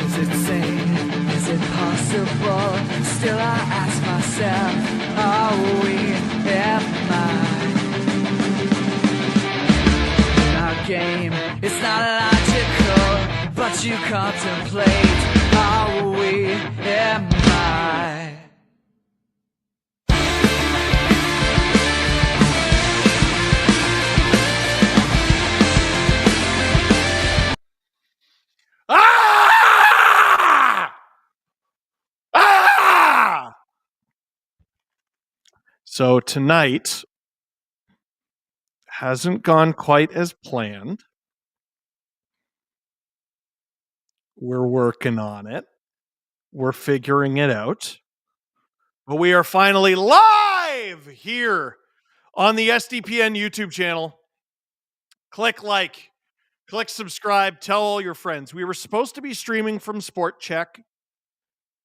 Is it sane? Is it possible? Still I ask myself, are we in our game? It's not logical, but you contemplate, are we am I? So tonight hasn't gone quite as planned. We're working on it. We're figuring it out. But we are finally live here on the SDPN YouTube channel. Click like, click subscribe, tell all your friends. We were supposed to be streaming from SportChek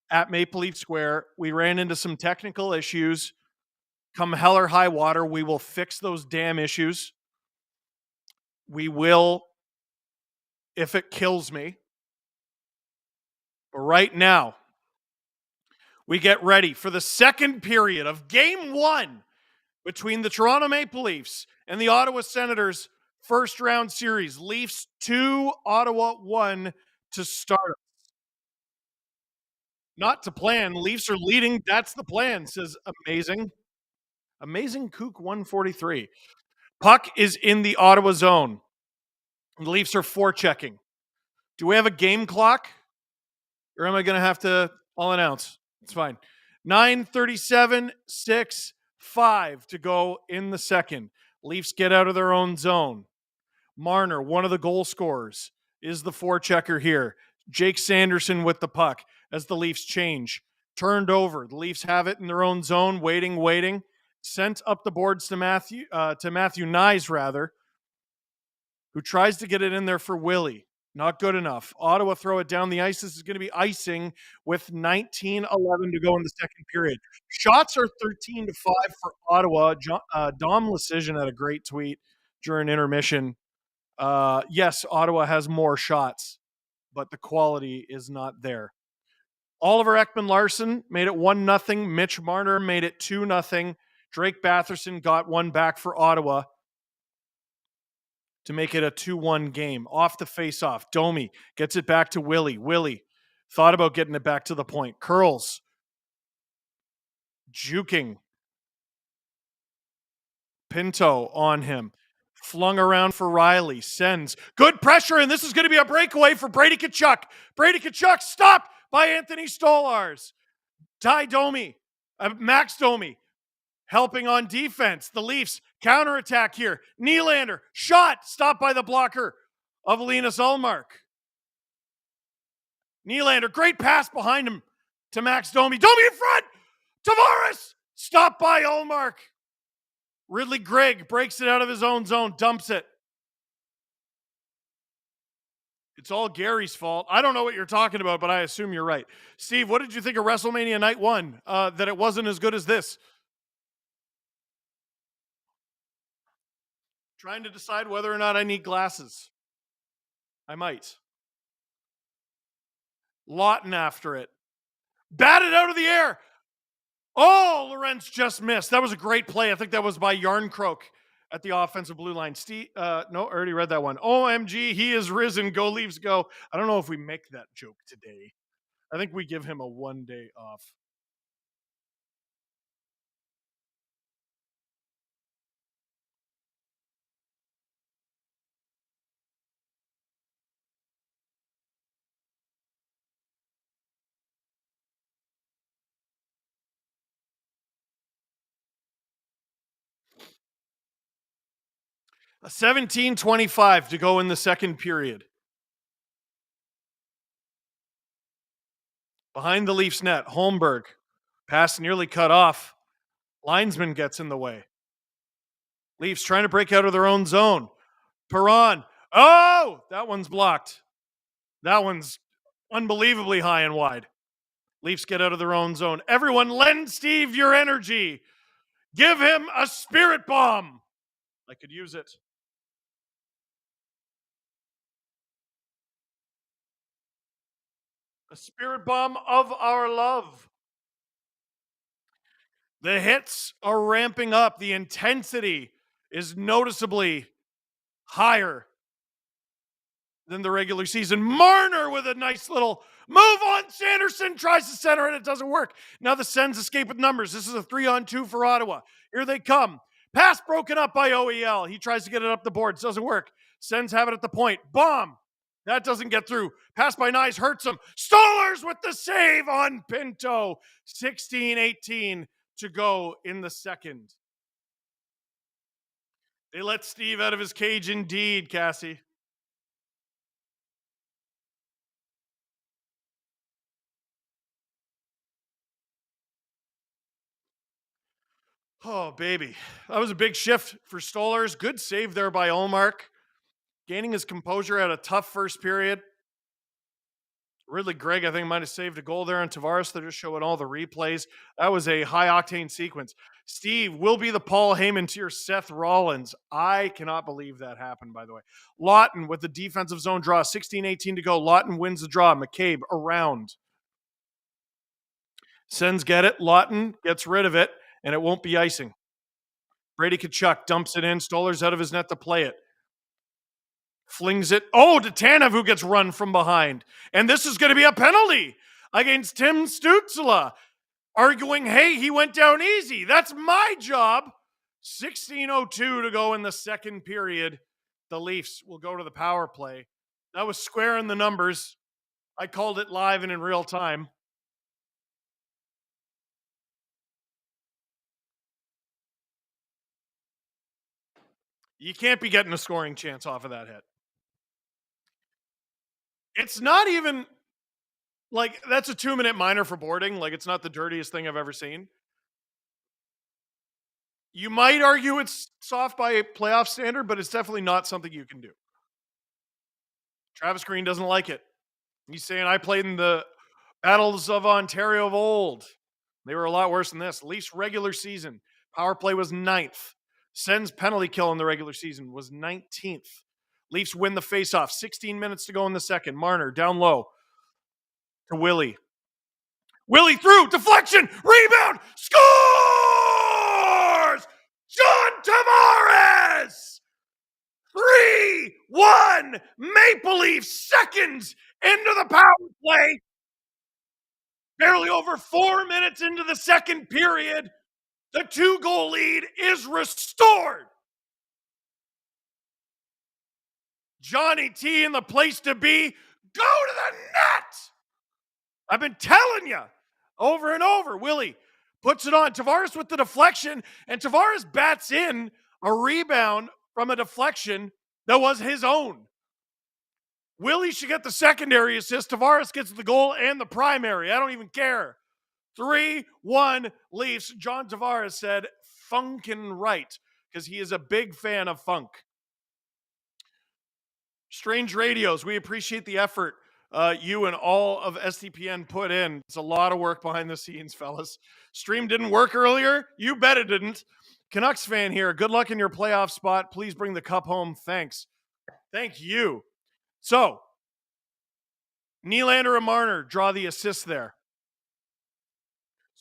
at Maple Leaf Square. We ran into some technical issues. Come hell or high water, we will fix those damn issues. We will, if it kills me. But right now, we get ready for the second period of Game 1 between the Toronto Maple Leafs and the Ottawa Senators first round series. Leafs 2, Ottawa 1 to start. Not to plan. Leafs are leading. That's the plan, says Amazing. Amazing Kook 143. Puck is in the Ottawa zone. The Leafs are forechecking. Do we have a game clock? Or am I going to have to, I'll announce. It's fine. 9:37, 6, 5 to go in the second. Leafs get out of their own zone. Marner, one of the goal scorers, is the forechecker here. Jake Sanderson with the puck as the Leafs change. Turned over. The Leafs have it in their own zone, waiting. Sent up the boards to Matthew Nyes, who tries to get it in there for Willie. Not good enough. Ottawa throw it down the ice. This is going to be icing with 19:11 to go in the second period. Shots are 13-5 for Ottawa. Dom Lecision had a great tweet during intermission. Yes, Ottawa has more shots, but the quality is not there. Oliver Ekman-Larsson made it 1-0. Mitch Marner made it 2-0. Drake Batherson got one back for Ottawa to make it a 2-1 game. Off the face-off, Domi gets it back to Willie. Willie thought about getting it back to the point. Curls. Juking. Pinto on him. Flung around for Riley. Sends. Good pressure, and this is going to be a breakaway for Brady Tkachuk. Brady Tkachuk stopped by Anthony Stolars. Max Domi helping on defense. The Leafs counterattack here. Nylander, shot, stopped by the blocker of Linus Ullmark. Nylander, great pass behind him to Max Domi. Domi in front! Tavares, stopped by Ullmark. Ridley Gregg breaks it out of his own zone, dumps it. It's all Gary's fault. I don't know what you're talking about, but I assume you're right. Steve, what did you think of WrestleMania Night 1? That it wasn't as good as this? Trying to decide whether or not I need glasses. I might. Lawton after it. Batted out of the air. Oh, Lorentz just missed. That was a great play. I think that was by Yarncroke at the offensive blue line. Steve, no, I already read that one. OMG, he is risen. Go Leafs, go. I don't know if we make that joke today. I think we give him a 1 day off. A 17:25 to go in the second period. Behind the Leafs net, Holmberg. Pass nearly cut off. Linesman gets in the way. Leafs trying to break out of their own zone. Perron. Oh, that one's blocked. That one's unbelievably high and wide. Leafs get out of their own zone. Everyone lend Steve your energy. Give him a spirit bomb. I could use it. A spirit bomb of our love. The hits are ramping up. The intensity is noticeably higher than the regular season. Marner with a nice little move on Sanderson, tries to center it. It doesn't work. Now the Sens escape with numbers. This is a 3-on-2 for Ottawa. Here they come. Pass broken up by OEL. He tries to get it up the boards. Doesn't work. Sens have it at the point. Bomb. That doesn't get through. Pass by Nyes hurts him. Stollers with the save on Pinto. 16-18 to go in the second. They let Steve out of his cage indeed, Cassie. Oh, baby. That was a big shift for Stollers. Good save there by Olmark. Gaining his composure at a tough first period. Ridley Gregg, I think, might have saved a goal there on Tavares. They're just showing all the replays. That was a high-octane sequence. Steve will be the Paul Heyman to your Seth Rollins. I cannot believe that happened, by the way. Lawton with the defensive zone draw. 16-18 to go. Lawton wins the draw. McCabe around. Sens get it. Lawton gets rid of it, and it won't be icing. Brady Tkachuk dumps it in. Stoller's out of his net to play it. Flings it. Oh, to Tanev, who gets run from behind. And this is going to be a penalty against Tim Stützle. Arguing, hey, he went down easy. That's my job. 16:02 to go in the second period. The Leafs will go to the power play. That was square in the numbers. I called it live and in real time. You can't be getting a scoring chance off of that hit. It's not even like that's a 2-minute minor for boarding. Like it's not the dirtiest thing I've ever seen. You might argue it's soft by a playoff standard, but it's definitely not something you can do. Travis Green doesn't like it. He's saying, I played in the battles of Ontario of old. They were a lot worse than this. Leafs regular season. Power play was 9th. Sens penalty kill in the regular season was 19th. Leafs win the faceoff. 16 minutes to go in the second. Marner down low to Willie. Willie through. Deflection. Rebound. Scores! John Tavares! 3-1 Maple Leafs, seconds into the power play. Barely over 4 minutes into the second period. The 2-goal lead is restored. Johnny T in the place to be. Go to the net. I've been telling you over and over. Willie puts it on. Tavares with the deflection, and Tavares bats in a rebound from a deflection that was his own. Willie should get the secondary assist. Tavares gets the goal and the primary. I don't even care. 3-1 Leafs. John Tavares said funkin' right because he is a big fan of funk. Strange Radios, we appreciate the effort you and all of SDPN put in. It's a lot of work behind the scenes, fellas. Stream didn't work earlier. You bet it didn't. Canucks fan here. Good luck in your playoff spot. Please bring the cup home. Thanks. Thank you. So, Nylander and Marner draw the assist there.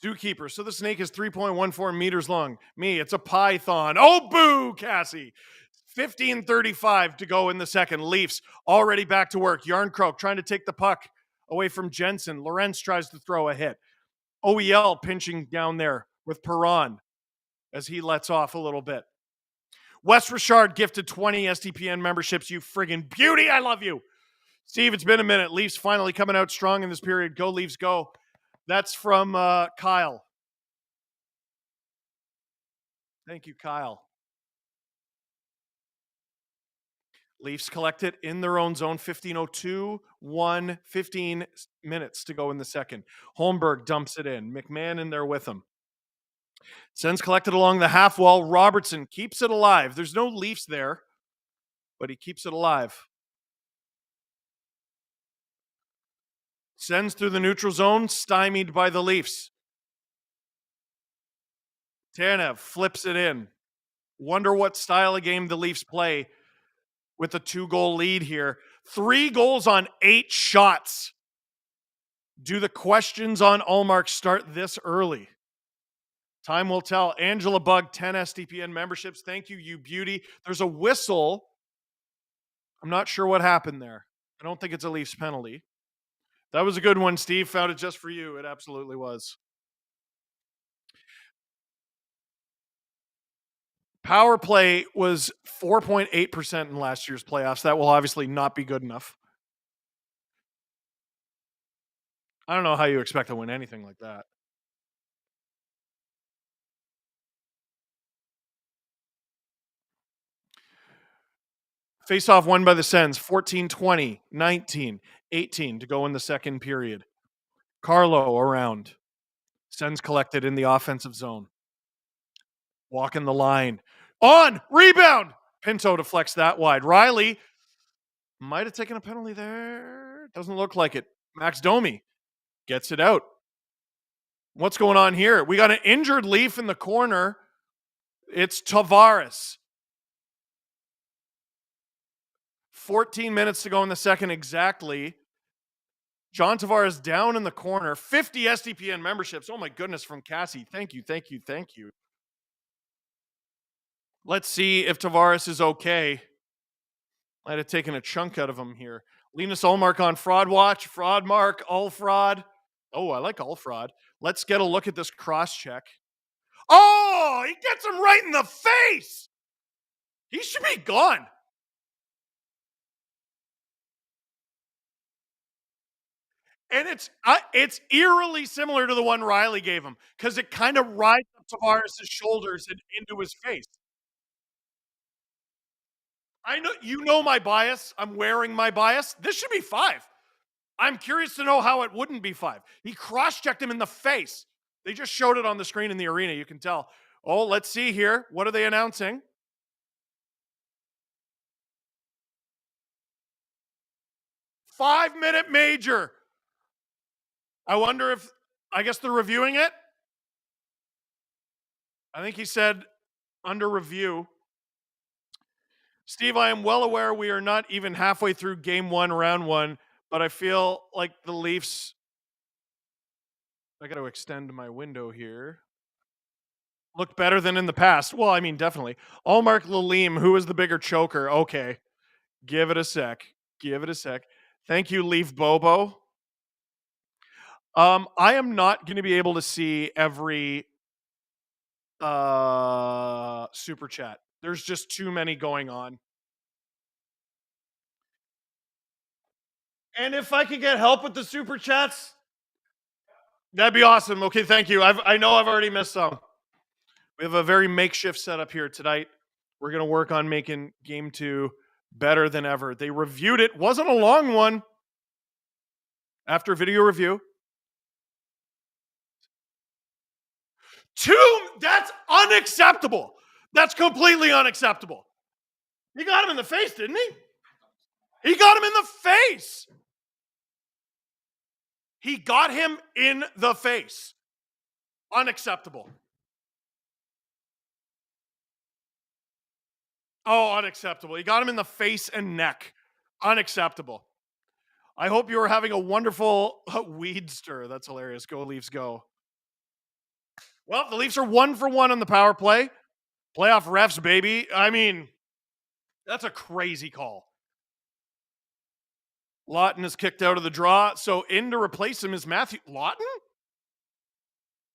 Zookeeper. So the snake is 3.14 meters long. Me, it's a python. Oh, boo, Cassie. 15:35 to go in the second. Leafs already back to work. Yarncroke trying to take the puck away from Jensen. Lorenz tries to throw a hit. OEL pinching down there with Perron as he lets off a little bit. Wes Richard gifted 20 SDPN memberships. You friggin' beauty. I love you. Steve, it's been a minute. Leafs finally coming out strong in this period. Go Leafs, go. That's from Kyle. Thank you, Kyle. Leafs collect it in their own zone. 15:02, 15 minutes to go in the second. Holmberg dumps it in. McMahon in there with him. Sens collected along the half wall. Robertson keeps it alive. There's no Leafs there, but he keeps it alive. Sends through the neutral zone, stymied by the Leafs. Tanev flips it in. Wonder what style of game the Leafs play with a 2-goal lead here. 3 goals on 8 shots. Do the questions on Allmark start this early? Time will tell. Angela Bug, 10 SDPN memberships. Thank you, you beauty. There's a whistle. I'm not sure what happened there. I don't think it's a Leafs penalty. That was a good one, Steve. Found it just for you. It absolutely was. Power play was 4.8% in last year's playoffs. That will obviously not be good enough. I don't know how you expect to win anything like that. Face-off won by the Sens, 14-20, 19, 18 to go in the second period. Carlo around. Sens collected in the offensive zone. Walking the line. On! Rebound! Pinto deflects that wide. Riley might have taken a penalty there. Doesn't look like it. Max Domi gets it out. What's going on here? We got an injured Leaf in the corner. It's Tavares. 14 minutes to go in the second exactly. John Tavares down in the corner. 50 SDPN memberships. Oh my goodness, from Cassie. Thank you, thank you, thank you. Let's see if Tavares is okay. Might have taken a chunk out of him here. Linus Ullmark on fraud watch. Fraud mark, all fraud. Oh, I like all fraud. Let's get a look at this cross check. Oh, he gets him right in the face. He should be gone. And it's eerily similar to the one Riley gave him because it kind of rides up Tavares' shoulders and into his face. I know you know my bias. I'm wearing my bias. This should be 5. I'm curious to know how it wouldn't be 5. He cross-checked him in the face. They just showed it on the screen in the arena. You can tell. Oh, let's see here. What are they announcing? 5-minute major. I wonder if, I guess they're reviewing it. I think he said under review. Steve, I am well aware we are not even halfway through game 1, round 1, but I feel like the Leafs. I got to extend my window here. Looked better than in the past. Well, I mean, definitely. Allmark Lalim, who is the bigger choker? Okay. Give it a sec. Give it a sec. Thank you, Leaf Bobo. I am not going to be able to see every super chat. There's just too many going on. And if I could get help with the super chats, that'd be awesome. Okay, thank you. I know I've already missed some. We have a very makeshift setup here tonight. We're going to work on making game 2 better than ever. They reviewed it. Wasn't a long one. After video review. 2, that's unacceptable. That's completely unacceptable. He got him in the face, didn't he? He got him in the face. He got him in the face. Unacceptable. Oh, unacceptable. He got him in the face and neck. Unacceptable. I hope you are having a wonderful weed stir. That's hilarious. Go Leafs, go. Well, the Leafs are 1 for 1 on the power play. Playoff refs, baby. I mean, that's a crazy call. Lawton is kicked out of the draw. So in to replace him is Matthew. Lawton?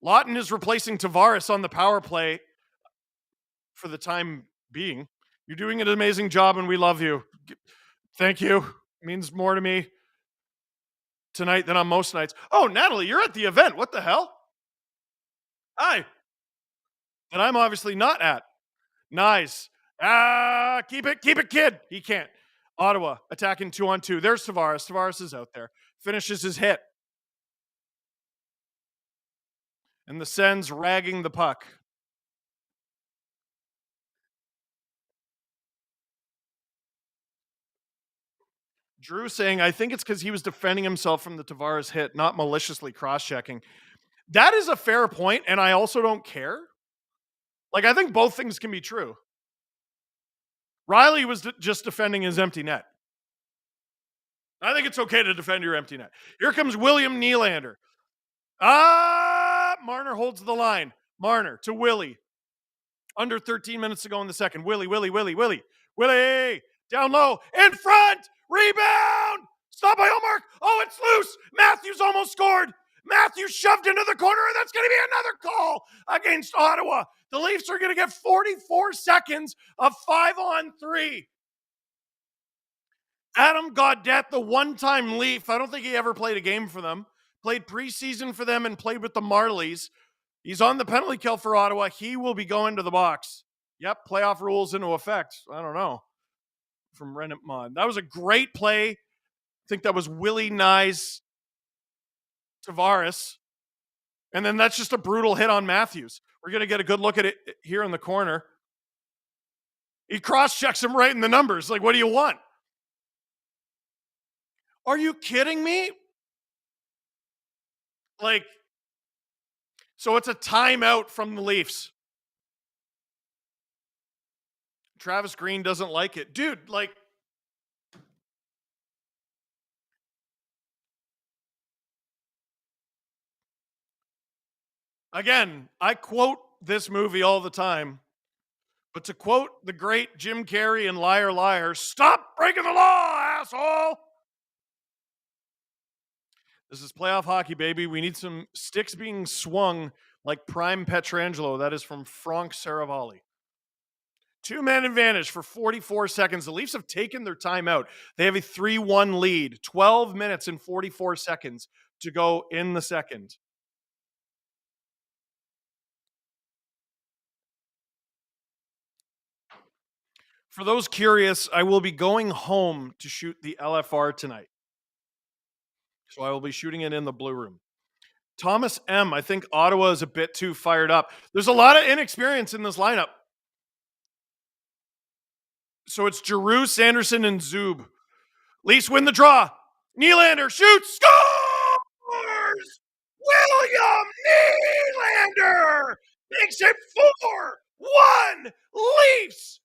Lawton is replacing Tavares on the power play for the time being. You're doing an amazing job and we love you. Thank you. It means more to me tonight than on most nights. Oh, Natalie, you're at the event. What the hell? Hi. And I'm obviously not at. Nice. Keep it, kid. He can't. Ottawa attacking 2-on-2. There's Tavares. Tavares is out there. Finishes his hit. And the Sens ragging the puck. Drew saying, I think it's because he was defending himself from the Tavares hit, not maliciously cross-checking. That is a fair point, and I also don't care. Like, I think both things can be true. Riley was just defending his empty net. I think it's okay to defend your empty net. Here comes William Nylander. Marner holds the line. Marner to Willie. Under 13 minutes to go in the second. Willie. Down low. In front. Rebound. Stop by Allmark. Oh, it's loose. Matthews almost scored. Matthews shoved into the corner, and that's going to be another call against Ottawa. The Leafs are going to get 44 seconds of 5-on-3. Adam Gaudette, the one-time Leaf, I don't think he ever played a game for them, played preseason for them and played with the Marlies. He's on the penalty kill for Ottawa. He will be going to the box. Yep, playoff rules into effect. I don't know. From Rennet Mod. That was a great play. I think that was Willie Nyes Tavares. And then that's just a brutal hit on Matthews. We're going to get a good look at it here in the corner. He cross-checks him right in the numbers. Like, what do you want? Are you kidding me? Like, so it's a timeout from the Leafs. Travis Green doesn't like it. Dude, like, again, I quote this movie all the time, but to quote the great Jim Carrey in Liar Liar, stop breaking the law, asshole! This is playoff hockey, baby. We need some sticks being swung like Prime Petrangelo. That is from Frank Saravalli. 2-man advantage for 44 seconds. The Leafs have taken their timeout. They have a 3-1 lead. 12 minutes and 44 seconds to go in the second. For those curious, I will be going home to shoot the LFR tonight. So I will be shooting it in the Blue Room. Thomas M., I think Ottawa is a bit too fired up. There's a lot of inexperience in this lineup. So it's Giroux, Sanderson, and Zub. Leafs win the draw. Nylander shoots, scores! William Nylander makes it 4-1 Leafs.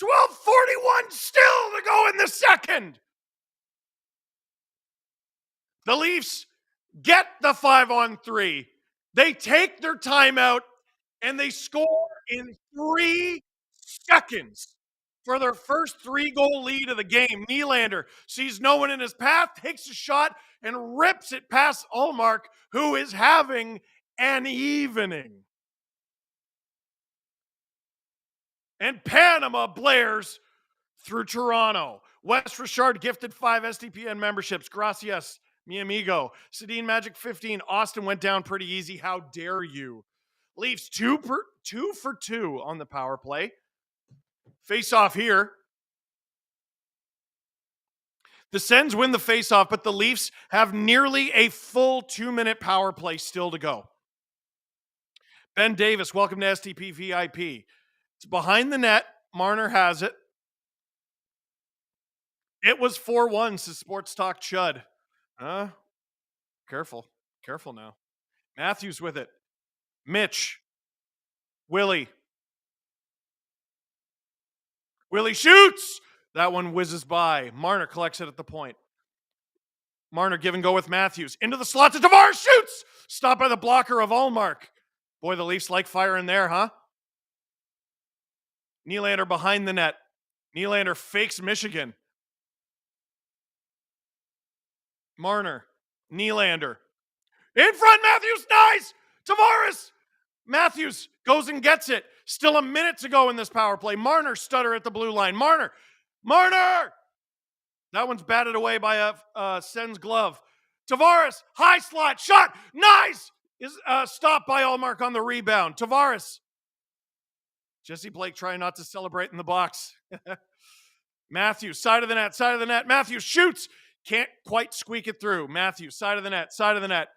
12:41 still to go in the second. The Leafs get the 5-on-3. They take their timeout and they score in 3 seconds for their first 3-goal lead of the game. Nylander sees no one in his path, takes a shot, and rips it past Allmark, who is having an evening. And Panama blares through Toronto. West Richard gifted 5 SDPN memberships. Gracias, mi amigo. Sedin Magic 15. Austin went down pretty easy. How dare you? Leafs 2 for 2 on the power play. Face off here. The Sens win the face off, but the Leafs have nearly a full 2-minute power play still to go. Ben Davis, welcome to STP VIP. It's behind the net. Marner has it. It was 4-1, says Sports Talk Chud. Careful. Careful now. Matthews with it. Mitch. Willie. Willie shoots. That one whizzes by. Marner collects it at the point. Marner give and go with Matthews. Into the slot to Tavares. Shoots. Stopped by the blocker of Allmark. Boy, the Leafs like fire in there, huh? Nylander behind the net. Nylander fakes Michigan. Marner. Nylander. In front, Matthews. Nice. Tavares. Matthews goes and gets it. Still a minute to go in this power play. Marner stutter at the blue line. Marner. That one's batted away by a Sens glove. Tavares. High slot. Shot. Nice. Is stopped by Allmark on the rebound. Tavares. Jesse Blake trying not to celebrate in the box. Matthews, side of the net. Matthews shoots. Can't quite squeak it through. Matthews, side of the net.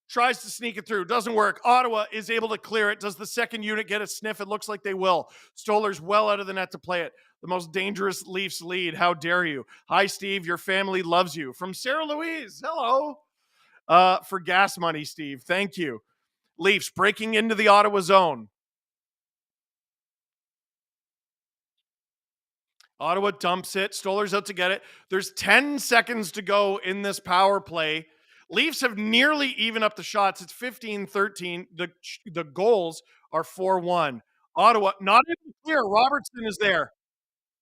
Tries to sneak it through. Doesn't work. Ottawa is able to clear it. Does the second unit get a sniff? It looks like they will. Stoller's well out of the net to play it. The most dangerous Leafs lead. How dare you? Hi, Steve. Your family loves you. From Sarah Louise. Hello. For gas money, Steve. Thank you. Leafs breaking into the Ottawa zone. Ottawa dumps it. Stoller's out to get it. There's 10 seconds to go in this power play. Leafs have nearly even up the shots. It's 15-13. The goals are 4-1. Ottawa, not even clear. Robertson is there.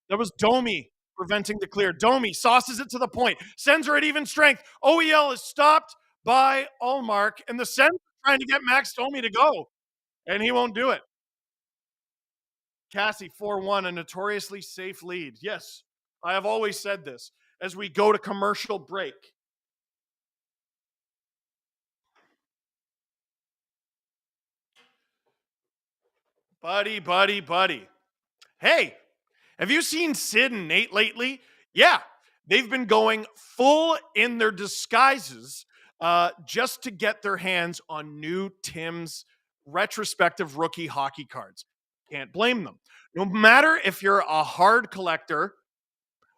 That was Domi preventing the clear. Domi sauces it to the point. Sens are at even strength. OEL is stopped by Ullmark, and the Sens are trying to get Max Domi to go, and he won't do it. Cassie, 4-1, a notoriously safe lead. Yes, I have always said this. As we go to commercial break, buddy. Hey, have you seen Sid and Nate lately? Yeah, they've been going full in their disguises just to get their hands on new Tim's retrospective rookie hockey cards. Can't blame them. No matter if you're a hard collector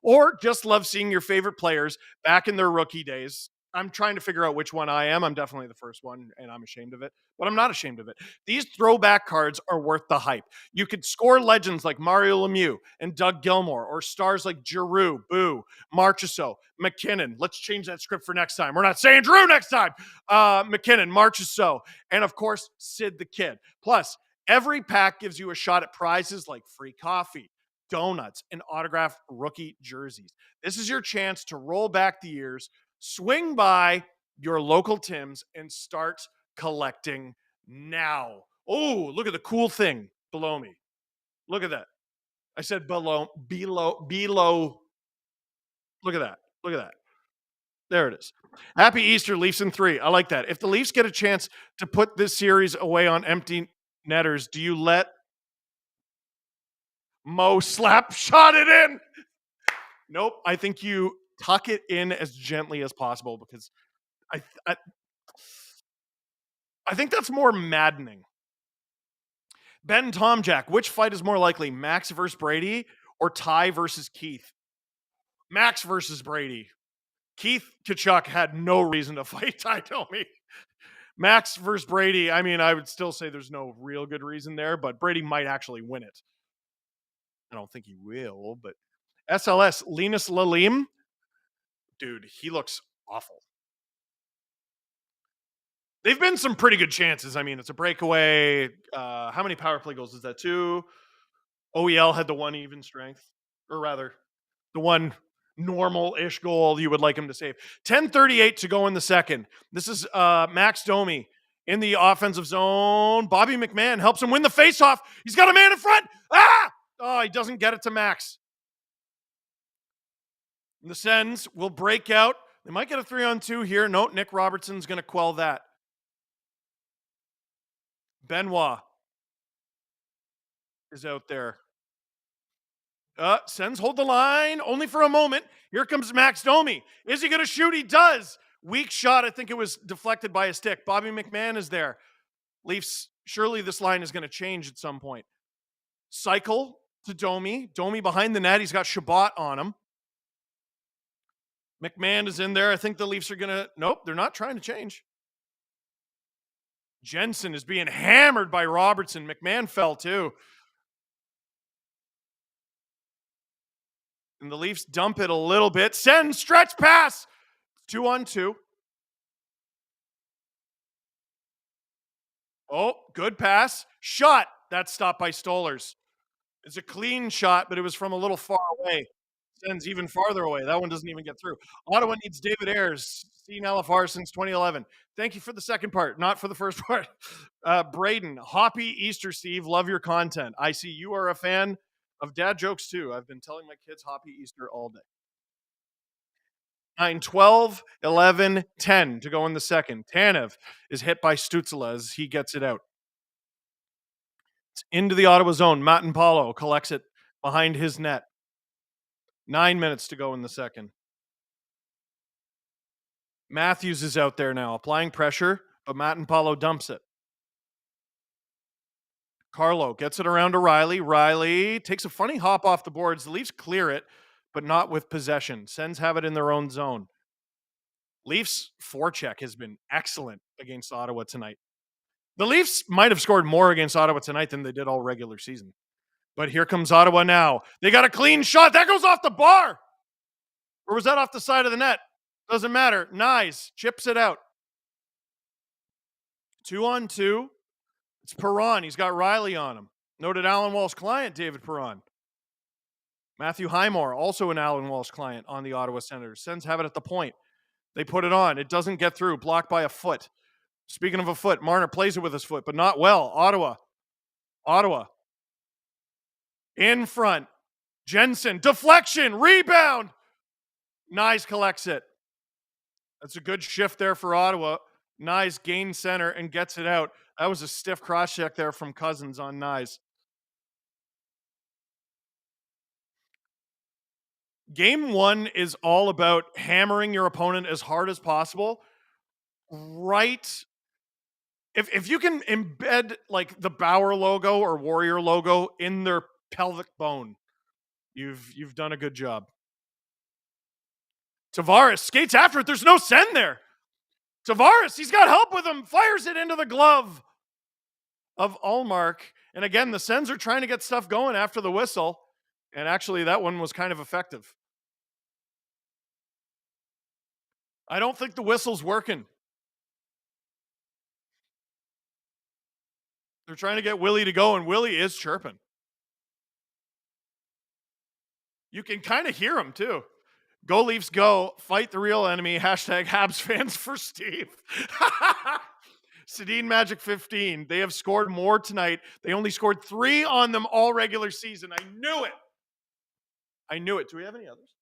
or just love seeing your favorite players back in their rookie days. I'm trying to figure out which one I am. I'm definitely the first one, and I'm ashamed of it, but I'm not ashamed of it. These throwback cards are worth the hype. You could score legends like Mario Lemieux and Doug Gilmour, or stars like Giroux, Boo, Marchessault, McKinnon. Let's change that script for next time. We're not saying Drew next time. McKinnon, Marchessault, and of course, Sid the Kid. Plus, every pack gives you a shot at prizes like free coffee, donuts, and autographed rookie jerseys. This is your chance to roll back the years, swing by your local Tim's, and start collecting now. Oh, look at the cool thing below me. Look at that. I said below. Look at that. Look at that. There it is. Happy Easter, Leafs in 3. I like that. If the Leafs get a chance to put this series away on empty netters, do you let Mo slap shot it in? Nope. I think you tuck it in as gently as possible because I I, I think that's more maddening. Ben Tomjack, which fight is more likely, Max versus Brady or Ty versus Keith? Max versus Brady. Keith Kachuk had no reason to fight Ty Domi. Max versus Brady, I mean, I would still say there's no real good reason there, but Brady might actually win it. I don't think he will, but SLS, Linus Lalim, dude, he looks awful. They've been some pretty good chances. I mean, it's a breakaway. How many power play goals is that? 2. OEL had the one even strength, or rather, the one normal-ish goal you would like him to save. 10:38 to go in the second. This is Max Domi in the offensive zone. Bobby McMahon helps him win the faceoff. He's got a man in front. Ah! Oh, he doesn't get it to Max. And the Sens will break out. They might get a 3-on-2 here. No, Nick Robertson's going to quell that. Benoit is out there. Sens hold the line only for a moment. Here comes Max Domi. Is he going to shoot? He does. Weak shot. I think it was deflected by a stick. Bobby McMahon is there. Leafs, surely this line is going to change at some point. Cycle to Domi. Domi behind the net. He's got Shabbat on him. McMahon is in there. I think the Leafs are going to... Nope, they're not trying to change. Jensen is being hammered by Robertson. McMahon fell too. And the Leafs dump it a little bit. Send stretch pass. 2-on-2. Oh, good pass. Shot. That's stopped by Stolers. It's a clean shot, but it was from a little far away. Sends even farther away. That one doesn't even get through. Ottawa needs David Ayres. Seen LFR since 2011. Thank you for the second part, not for the first part. Braden, Hoppy Easter Steve, love your content. I see you are a fan of dad jokes too. I've been telling my kids Hoppy Easter all day. 9, 12, 11, 10 to go in the second. Tanev is hit by Stützle as he gets it out. It's into the Ottawa zone. Matanpalo collects it behind his net. 9 minutes to go in the second. Matthews is out there now, applying pressure, but Matanpalo dumps it. Carlo gets it around to Riley. Riley takes a funny hop off the boards. The Leafs clear it, but not with possession. Sens have it in their own zone. Leafs forecheck has been excellent against Ottawa tonight. The Leafs might have scored more against Ottawa tonight than they did all regular season. But here comes Ottawa now. They got a clean shot. That goes off the bar. Or was that off the side of the net? Doesn't matter. Nice. Chips it out. 2-on-2. It's Perron. He's got Riley on him. Noted Alan Walsh client, David Perron. Matthew Highmore, also an Alan Walsh client on the Ottawa Senators. Sens have it at the point. They put it on. It doesn't get through. Blocked by a foot. Speaking of a foot, Marner plays it with his foot, but not well. Ottawa. In front. Jensen. Deflection. Rebound. Nyes collects it. That's a good shift there for Ottawa. Nyes gains center and gets it out. That was a stiff cross check there from Cousins on Nyes. Game 1 is all about hammering your opponent as hard as possible. Right. If you can embed like the Bauer logo or Warrior logo in their pelvic bone, you've done a good job. Tavares skates after it. There's no send there. Tavares, he's got help with him. Fires it into the glove of Ullmark. And again, the Sens are trying to get stuff going after the whistle. And actually, that one was kind of effective. I don't think the whistle's working. They're trying to get Willie to go, and Willie is chirping. You can kind of hear him, too. Go Leafs, go. Fight the real enemy. Hashtag Habs fans for Steve. Sedin Magic 15. They have scored more tonight. They only scored 3 on them all regular season. I knew it. Do we have any others?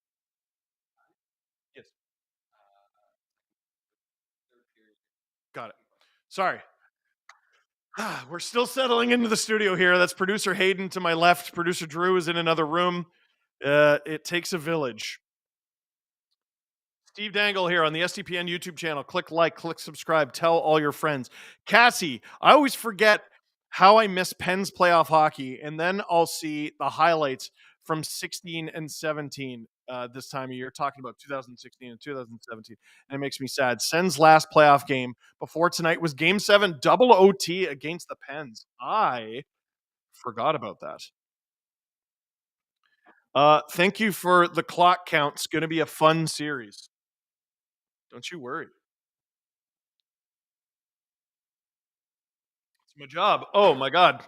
Yes. Got it. Sorry. We're still settling into the studio here. That's producer Hayden to my left. Producer Drew is in another room. It takes a village. Steve Dangle here on the SDPN YouTube channel. Click like, click subscribe, tell all your friends. Cassie, I always forget how I miss Penn's playoff hockey, and then I'll see the highlights from 16 and 17 this time of year, talking about 2016 and 2017, and it makes me sad. Sens' last playoff game before tonight was Game 7, double OT against the Pens. I forgot about that. Thank you for the clock count. It's going to be a fun series. Don't you worry. It's my job. Oh, my God.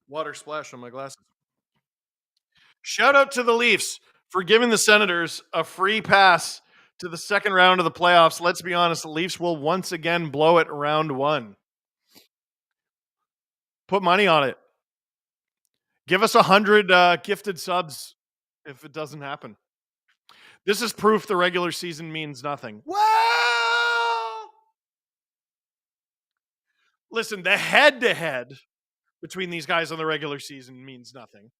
Water splashed on my glasses. Shout out to the Leafs for giving the Senators a free pass to the second round of the playoffs. Let's be honest, the Leafs will once again blow it round 1. Put money on it. Give us 100 gifted subs if it doesn't happen. This is proof the regular season means nothing. Well, listen, the head-to-head between these guys on the regular season means nothing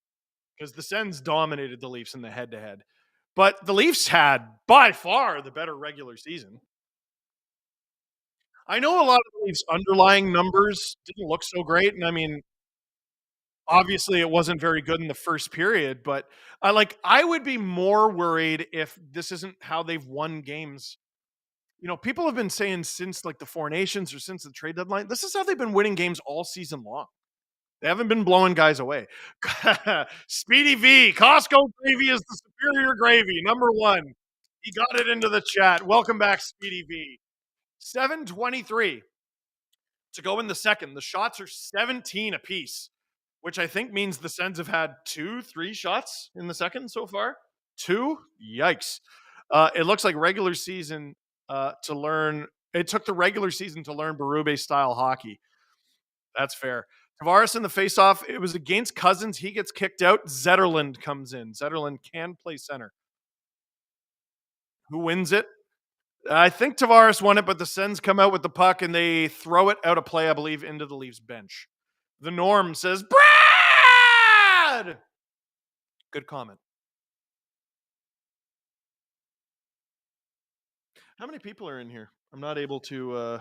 because the Sens dominated the Leafs in the head-to-head. But the Leafs had, by far, the better regular season. I know a lot of the Leafs' underlying numbers didn't look so great, and I mean, obviously it wasn't very good in the first period, but I would be more worried if this isn't how they've won games. You know, people have been saying since like the Four Nations or since the trade deadline, this is how they've been winning games all season long. They haven't been blowing guys away. Speedy V, Costco gravy is the superior gravy, number 1. He got it into the chat. Welcome back, Speedy V. 7:23 to go in the second. The shots are 17 apiece, which I think means the Sens have had 2-3 shots in the second so far. 2? Yikes. It looks like regular season to learn. It took the regular season to learn Berube-style hockey. That's fair. Tavares in the faceoff. It was against Cousins. He gets kicked out. Zetterlund comes in. Zetterlund can play center. Who wins it? I think Tavares won it, but the Sens come out with the puck and they throw it out of play, I believe, into the Leafs bench. The Norm says, Brad! Good comment. How many people are in here? I'm not able to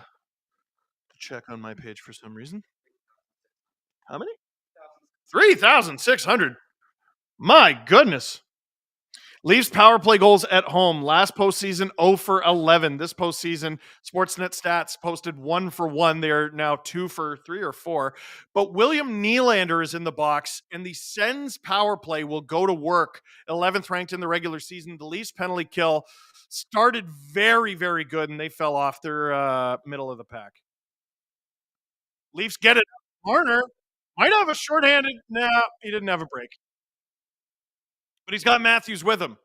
check on my page for some reason. How many? 3,600. My goodness. Leafs power play goals at home. Last postseason, 0 for 11. This postseason, Sportsnet Stats posted 1 for 1. They're now 2 for 3 or 4. But William Nylander is in the box, and the Sens power play will go to work. 11th ranked in the regular season. The Leafs penalty kill started very, very good, and they fell off their middle of the pack. Leafs get it. Marner might have a shorthanded. Nah, he didn't have a break. But he's got Matthews with him.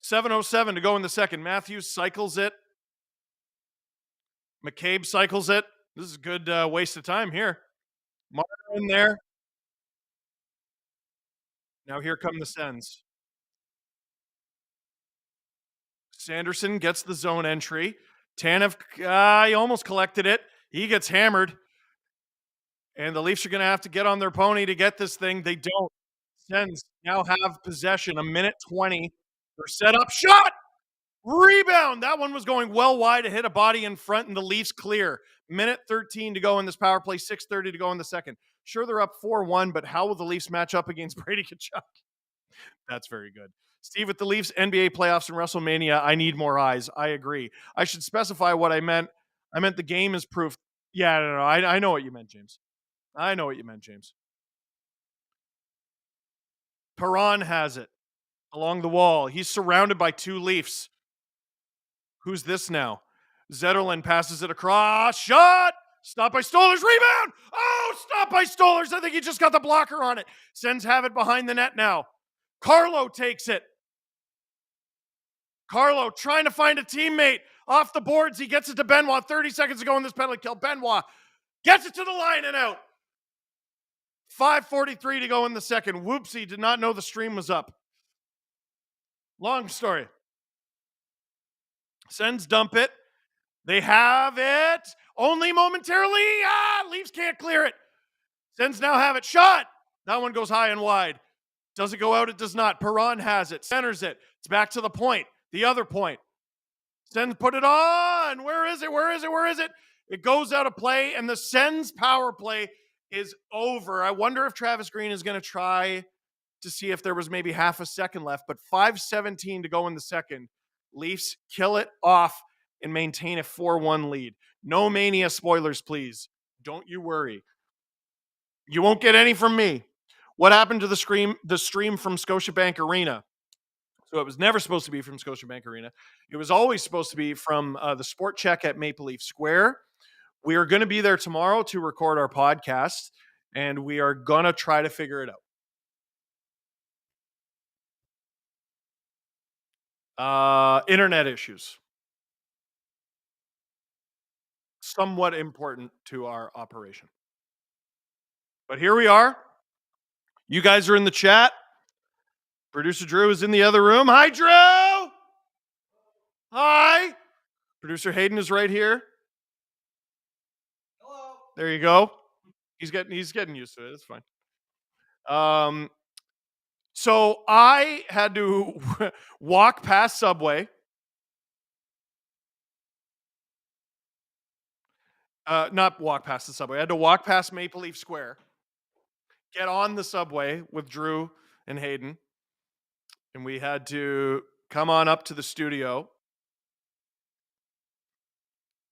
7:07 to go in the second. Matthews cycles it. McCabe cycles it. This is a good waste of time here. Marner in there. Now here come the Sens. Sanderson gets the zone entry. Tanev, he almost collected it. He gets hammered. And the Leafs are going to have to get on their pony to get this thing. They don't. Sens now have possession. A minute 20. They're set up. Shot! Rebound. That one was going well wide. It hit a body in front, and the Leafs clear. Minute 13 to go in this power play. 6:30 to go in the second. Sure, they're up 4-1, but how will the Leafs match up against Brady Tkachuk? That's very good. Steve, with the Leafs, NBA playoffs, and WrestleMania, I need more eyes. I agree. I should specify what I meant. I meant the game is proof. Yeah, no. I know what you meant, James. I know what you meant, James. Perron has it along the wall. He's surrounded by 2 Leafs. Who's this now? Zetterlund passes it across. Shot! Stop by Stolarz. Rebound! Oh, stop by Stolarz. I think he just got the blocker on it. Sens have it behind the net now. Carlo takes it. Carlo trying to find a teammate. Off the boards. He gets it to Benoit. 30 seconds to go in this penalty kill. Benoit gets it to the line and out. 5:43 to go in the second. Whoopsie, did not know the stream was up. Long story. Sens dump it. They have it. Only momentarily. Leafs can't clear it. Sens now have it. Shot. That one goes high and wide. Does it go out? It does not. Perron has it. Centers it. It's back to the point. The other point. Sens put it on. Where is it? Where is it? Where is it? It goes out of play, and the Sens power play is over. I wonder if Travis Green is going to try to see if there was maybe half a second left, but 5:17 to go in the second. Leafs kill it off and maintain a 4-1 lead. No Mania spoilers, please. Don't you worry. You won't get any from me. What happened to the stream from Scotiabank Arena? So it was never supposed to be from Scotiabank Arena. It was always supposed to be from the SportChek at Maple Leaf Square. We are going to be there tomorrow to record our podcast, and we are going to try to figure it out. Internet issues. Somewhat important to our operation. But here we are. You guys are in the chat. Producer Drew is in the other room. Hi, Drew! Hi! Producer Hayden is right here. Hello. There you go. He's getting used to it. It's fine. So I had to walk past Subway. Not walk past the Subway. I had to walk past Maple Leaf Square, get on the Subway with Drew and Hayden, and we had to come on up to the studio.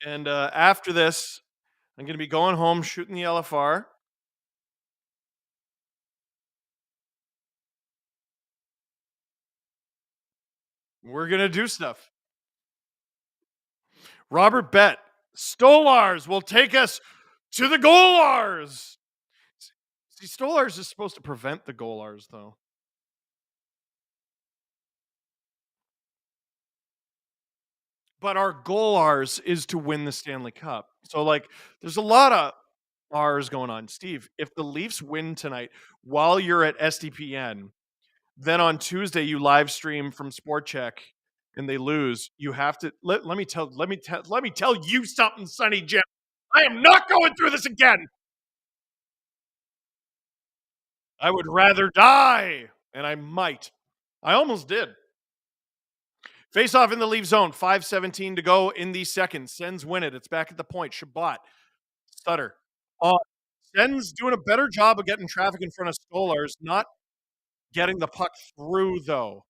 And after this, I'm going to be going home, shooting the LFR. We're going to do stuff. Robert Bet, Stolarz will take us to the Golars. See, Stolarz is supposed to prevent the Golars, though. But our Golars is to win the Stanley Cup. So, there's a lot of R's going on. Steve, if the Leafs win tonight while you're at SDPN, then on Tuesday you live stream from SportChek and they lose, you have to let me tell you something, Sonny Jim. I am not going through this again. I would rather die, and I might. I almost did. Face off in the Leaf zone. 5:17 to go in the second. Sens win it. It's back at the point. Shabbat. Sutter. Sens doing a better job of getting traffic in front of Stolarz, not getting the puck through, though.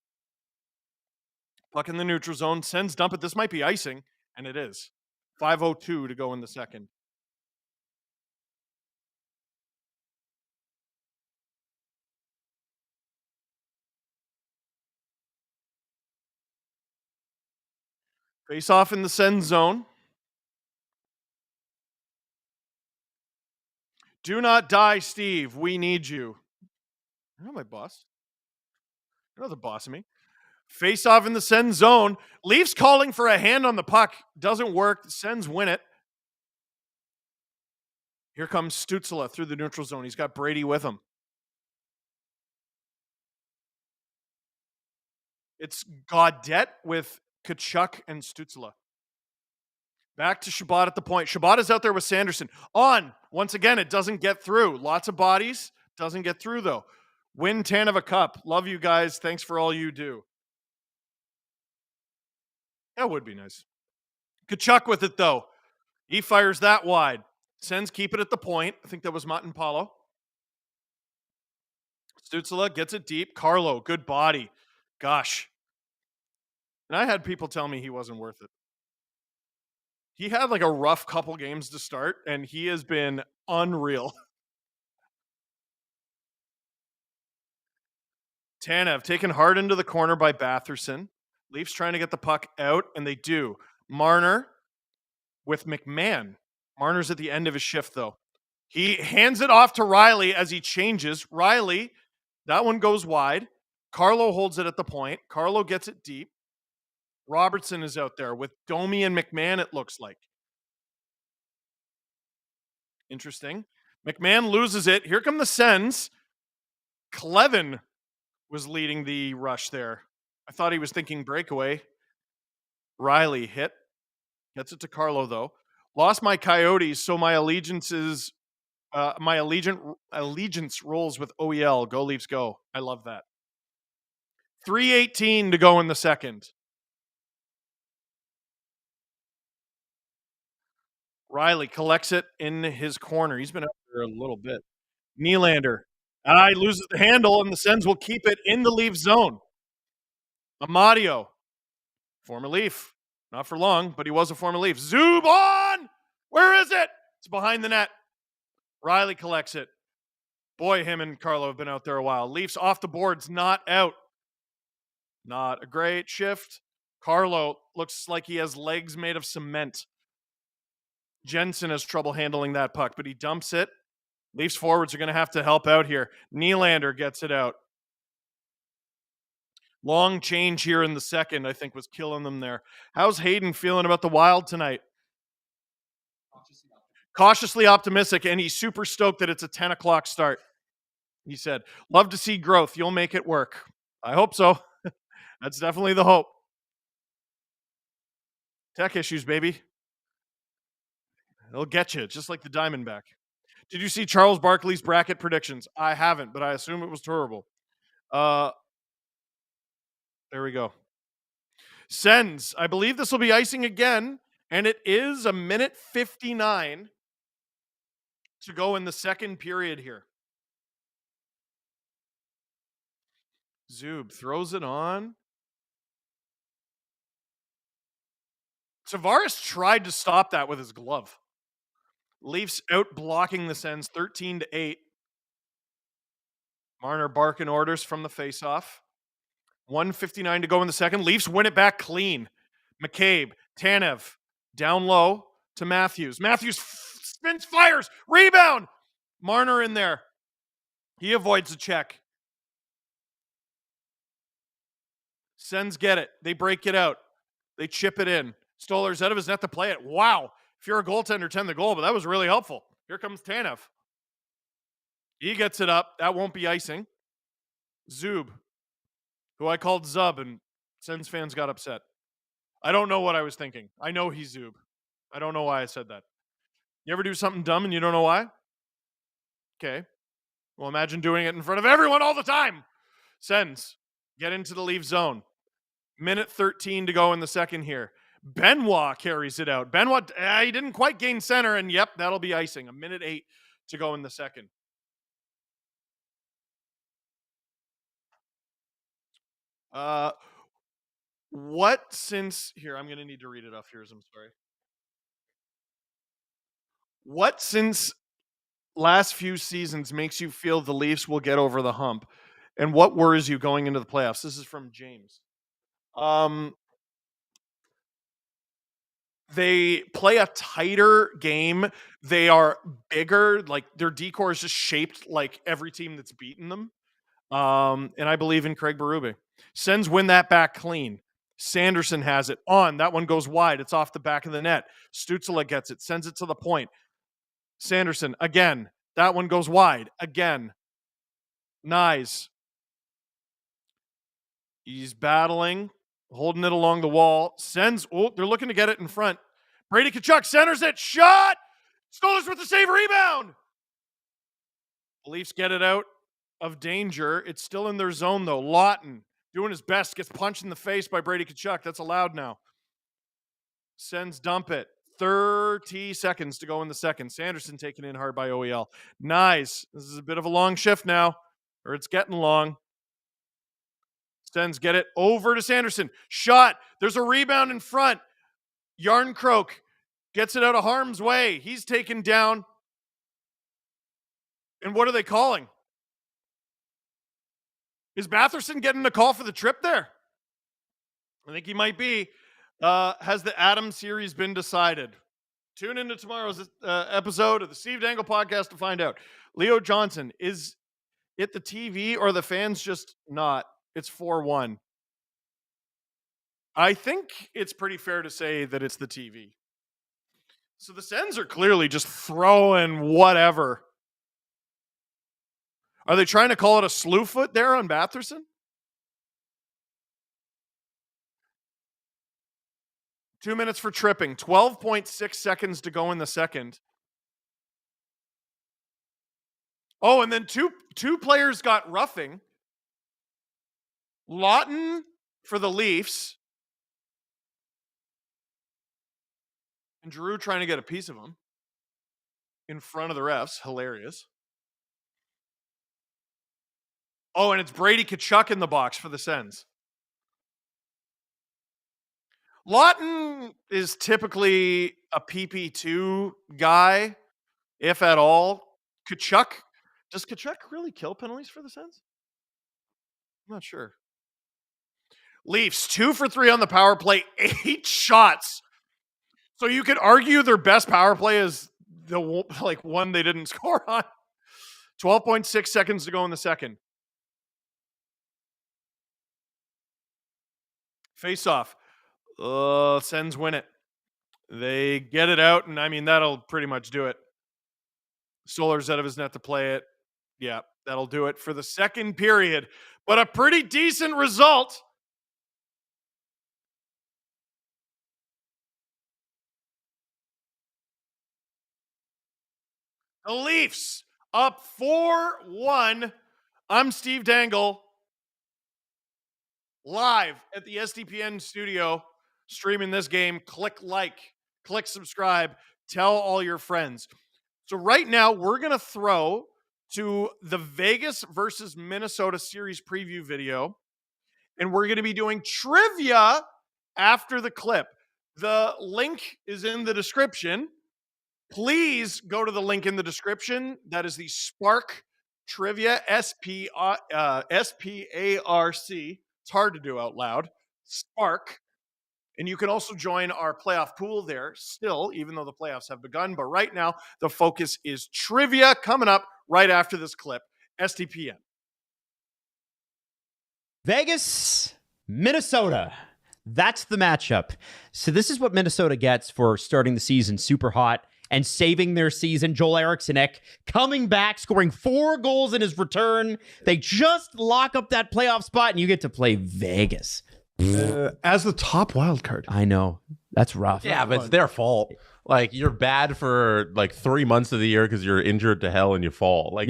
Puck in the neutral zone. Sens dump it. This might be icing, and it is. 5:02 to go in the second. Face off in the Sens zone. Do not die, Steve. We need you. You're not my boss. You're not the boss of me. Face off in the Sens zone. Leafs calling for a hand on the puck. Doesn't work. The Sens win it. Here comes Stützle through the neutral zone. He's got Brady with him. It's Gaudette with Tkachuk and Stützle. Back to Shabbat at the point. Shabbat is out there with Sanderson. On. Once again, it doesn't get through. Lots of bodies. Doesn't get through, though. Win 10 of a cup. Love you guys. Thanks for all you do. That would be nice. Tkachuk with it, though. He fires that wide. Sens keep it at the point. I think that was Martin Paulo. Stützle gets it deep. Carlo, good body. Gosh. And I had people tell me he wasn't worth it. He had like a rough couple games to start, and he has been unreal. Tanev taken hard into the corner by Batherson. Leafs trying to get the puck out, and they do. Marner with McMahon. Marner's at the end of his shift, though. He hands it off to Riley as he changes. Riley, that one goes wide. Carlo holds it at the point. Carlo gets it deep. Robertson is out there with Domi and McMahon, it looks like. Interesting. McMahon loses it. Here come the Sens. Clevin was leading the rush there. I thought he was thinking breakaway. Riley hit. Gets it to Carlo, though. Lost my Coyotes, so my allegiance rolls with OEL. Go Leafs, go. I love that. 3:18 to go in the second. Riley collects it in his corner. He's been out there a little bit. Nylander. He loses the handle, and the Sens will keep it in the Leaf zone. Amadio. Former Leaf. Not for long, but he was a former Leaf. Zub on! Where is it? It's behind the net. Riley collects it. Boy, him and Carlo have been out there a while. Leafs off the boards, not out. Not a great shift. Carlo looks like he has legs made of cement. Jensen has trouble handling that puck, but he dumps it. Leafs forwards are going to have to help out here. Nylander gets it out. Long change here in the second, I think, was killing them there. How's Hayden feeling about the Wild tonight? Cautiously optimistic, and he's super stoked that it's a 10 o'clock start. He said, love to see growth. You'll make it work. I hope so. That's definitely the hope. Tech issues, baby. They'll get you, just like the Diamondback. Did you see Charles Barkley's bracket predictions? I haven't, but I assume it was terrible. There we go. Sens. I believe this will be icing again, and it is a minute 59 to go in the second period here. Zub throws it on. Tavares tried to stop that with his glove. Leafs out blocking the Sens 13-8. Marner barking orders from the faceoff. 1:59 to go in the second. Leafs win it back clean. McCabe, Tanev, down low to Matthews. Matthews spins, fires, rebound. Marner in there. He avoids a check. Sens get it. They break it out. They chip it in. Stoller's out of his net to play it. Wow. If you're a goaltender, 10 the goal, but that was really helpful. Here comes Tanev. He gets it up. That won't be icing. Zub, who I called Zub, and Sens fans got upset. I don't know what I was thinking. I know he's Zub. I don't know why I said that. You ever do something dumb and you don't know why? Okay. Well, imagine doing it in front of everyone all the time. Sens get into the Leaf zone. Minute 13 to go in the second here. Benoit carries it out. Benoit, he didn't quite gain center, and yep, that'll be icing. A minute 8 to go in the second. What since here? I'm going to need to read it off yours. I'm sorry. What since last few seasons makes you feel the Leafs will get over the hump, and what worries you going into the playoffs? This is from James. They play a tighter game. They are bigger. Like their decor is just shaped like every team that's beaten them. And I believe in Craig Berube. Sens win that back clean. Sanderson has it on. That one goes wide. It's off the back of the net. Stützle gets it, sends it to the point. Sanderson again. That one goes wide again. Nyes. He's battling, holding it along the wall. Sends. Oh, they're looking to get it in front. Brady Tkachuk centers it. Shot. Stolarz with the save, rebound. The Leafs get it out of danger. It's still in their zone, though. Lawton doing his best. Gets punched in the face by Brady Tkachuk. That's allowed now. Sens dump it. 30 seconds to go in the second. Sanderson taken in hard by OEL. Nyes. This is a bit of a long shift now, or it's getting long. Sens get it over to Sanderson. Shot. There's a rebound in front. Yarncroke gets it out of harm's way. He's taken down. And what are they calling? Is Batherson getting a call for the trip there? I think he might be. Has the Adams series been decided? Tune into tomorrow's episode of the Steve Dangle podcast to find out. Leo Johnson, is it the TV or the fans just not? It's 4-1. I think it's pretty fair to say that it's the TV. So the Sens are clearly just throwing whatever. Are they trying to call it a slew foot there on Batherson? 2 minutes for tripping. 12.6 seconds to go in the second. Oh, and then two players got roughing. Lawton for the Leafs. And Giroux trying to get a piece of him. In front of the refs. Hilarious. Oh, and it's Brady Tkachuk in the box for the Sens. Lawton is typically a PP2 guy, if at all. Tkachuk, does Tkachuk really kill penalties for the Sens? I'm not sure. Leafs, 2 for 3 on the power play, 8 shots. So you could argue their best power play is the one they didn't score on. 12.6 seconds to go in the second. Face off. Sens win it. They get it out, and I mean, that'll pretty much do it. Stolarz out of his net to play it. Yeah, that'll do it for the second period. But a pretty decent result. The Leafs up 4-1. I'm Steve Dangle. Live at the SDPN studio, streaming this game. Click like, click subscribe, tell all your friends. So right now, we're going to throw to the Vegas versus Minnesota series preview video, and we're going to be doing trivia after the clip. The link is in the description. Please go to the link in the description. That is the Spark Trivia, S-P-A-R-C. It's hard to do out loud. Spark. And you can also join our playoff pool there still, even though the playoffs have begun. But right now, the focus is trivia coming up right after this clip. SDPN. Vegas, Minnesota. That's the matchup. So this is what Minnesota gets for starting the season super hot and saving their season. Joel Eriksson coming back, scoring 4 goals in his return. They just lock up that playoff spot, and you get to play Vegas. As the top wild card. I know. That's rough. Yeah, but it's their fault. Like, you're bad for like 3 months of the year because you're injured to hell and you fall. Like,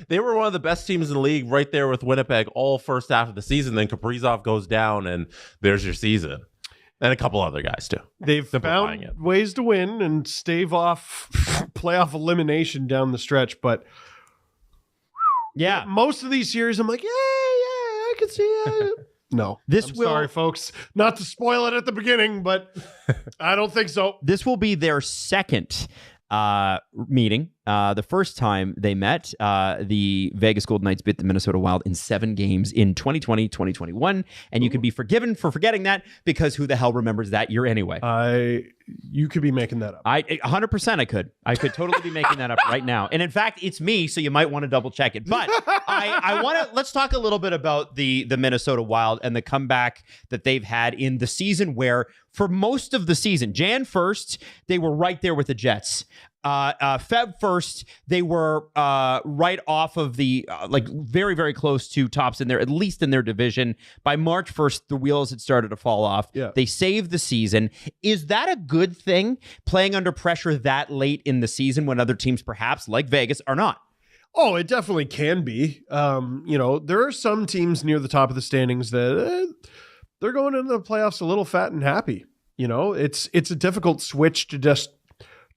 they were one of the best teams in the league right there with Winnipeg all first half of the season. Then Kaprizov goes down and there's your season. And a couple other guys too. They've found ways to win and stave off playoff elimination down the stretch. But yeah, most of these series, I'm like, yeah, I can see it. No. Sorry, folks. Not to spoil it at the beginning, but I don't think so. This will be their second meeting. The first time they met, the Vegas Golden Knights beat the Minnesota Wild in 7 games in 2020, 2021. And you could be forgiven for forgetting that because who the hell remembers that year anyway? You could be making that up. 100% I could totally be making that up right now. And in fact, it's me, so you might want to double check it. But I want to, let's talk a little bit about the Minnesota Wild and the comeback that they've had in the season where for most of the season, Jan 1st, they were right there with the Jets. Feb 1st, they were right off of the very, very close to tops in there, at least in their division. By March 1st, the wheels had started to fall off. Yeah. They saved the season. Is that a good thing, playing under pressure that late in the season when other teams, perhaps like Vegas, are not? Oh, it definitely can be. There are some teams near the top of the standings that they're going into the playoffs a little fat and happy. It's a difficult switch to just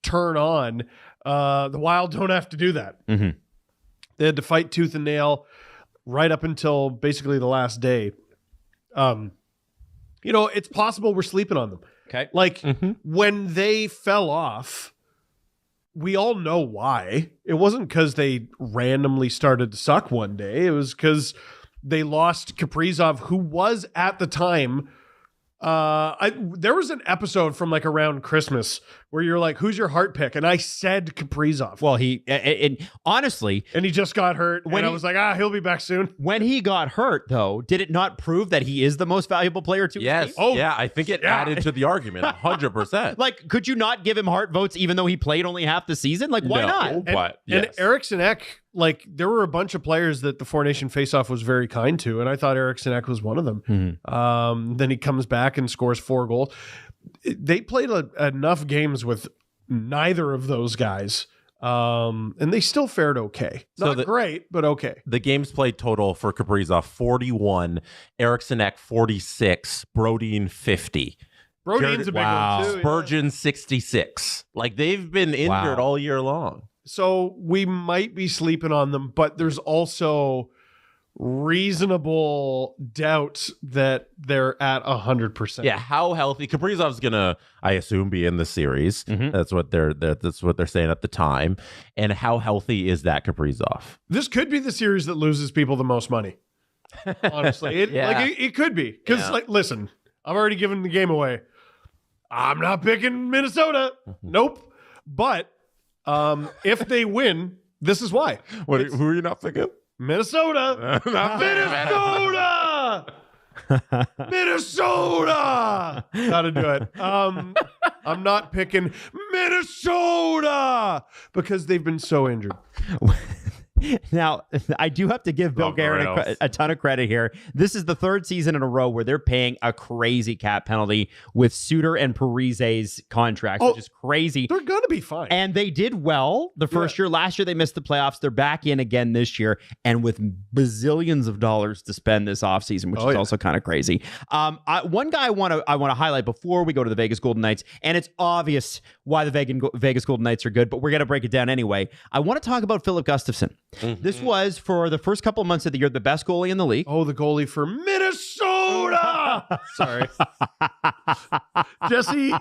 turn on. The Wild don't have to do that. Mm-hmm. They had to fight tooth and nail right up until basically the last day. It's possible we're sleeping on them. Okay. When they fell off, we all know why. It wasn't because they randomly started to suck one day. It was because they lost Kaprizov, who was at the time. There was an episode from around Christmas where you're like, who's your heart pick? And I said Kaprizov. Well, honestly, and he just got hurt. I was like, he'll be back soon. When he got hurt, though, did it not prove that he is the most valuable player to Yes. his team? Oh, yeah. I think it added to the argument 100%. Could you not give him Hart votes even though he played only half the season? Why not? And Eriksson Ek, there were a bunch of players that the Four Nation Faceoff was very kind to, and I thought Eriksson Ek was one of them. Mm-hmm. Then he comes back and scores 4 goals. They played enough games with neither of those guys, and they still fared okay. Not great, but okay. The games played total for Kaprizov 41, Eriksson Ek 46, Brodin 50. Brodin's a big one too. Spurgeon 66. They've been injured all year long. So we might be sleeping on them, but there's also reasonable doubt that they're at 100%. Yeah, how healthy Kaprizov's gonna, I assume, be in the series. Mm-hmm. That's what they're saying at the time. And how healthy is that Kaprizov? This could be the series that loses people the most money. Honestly, it could be because listen, I've already given the game away. I'm not picking Minnesota. Nope. But if they win, this is why. Who are you not picking? Minnesota. Minnesota. Minnesota. Gotta do it. I'm not picking Minnesota because they've been so injured. Now, I do have to give Bill Guerin a ton of credit here. This is the 3rd season in a row where they're paying a crazy cap penalty with Suter and Parise's contracts, which is crazy. They're going to be fine. And they did well the first year. Last year, they missed the playoffs. They're back in again this year, and with bazillions of dollars to spend this offseason, which is also kind of crazy. One guy I want to highlight before we go to the Vegas Golden Knights, and it's obvious why the Vegas Golden Knights are good, but we're going to break it down anyway. I want to talk about Philip Gustafsson. Mm-hmm. This was, for the first couple of months of the year, the best goalie in the league. Oh, the goalie for Minnesota! Sorry. Jesse,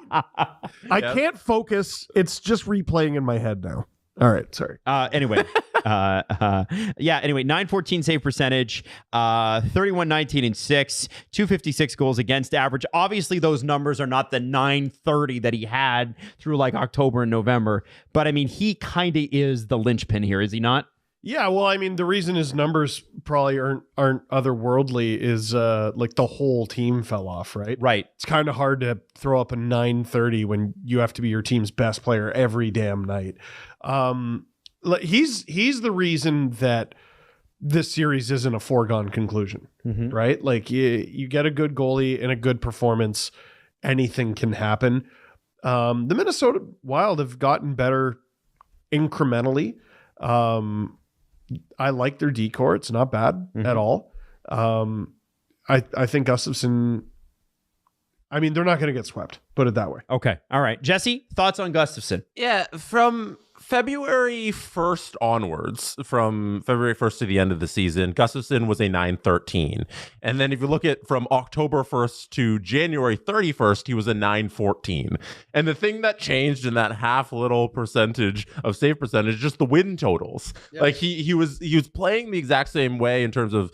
I can't focus. It's just replaying in my head now. All right, sorry. Anyway, 914 save percentage, 31-19 and 6, 256 goals against average. Obviously, those numbers are not the 930 that he had through October and November, but he kind of is the linchpin here, is he not? Yeah, well, the reason his numbers probably aren't otherworldly is the whole team fell off, right? Right. It's kind of hard to throw up a 930 when you have to be your team's best player every damn night. He's the reason that this series isn't a foregone conclusion, right? You get a good goalie and a good performance, anything can happen. The Minnesota Wild have gotten better incrementally. I like their decor. It's not bad at all. I think Gustafsson, they're not going to get swept. Put it that way. Okay. All right. Jesse, thoughts on Gustafsson? Yeah, from February 1st onwards, from February 1st to the end of the season, Gustafsson was a 913. And then if you look at from October 1st to January 31st, he was a 914. And the thing that changed in that half little percentage of save percentage, just the win totals. Yep. Like he was playing the exact same way in terms of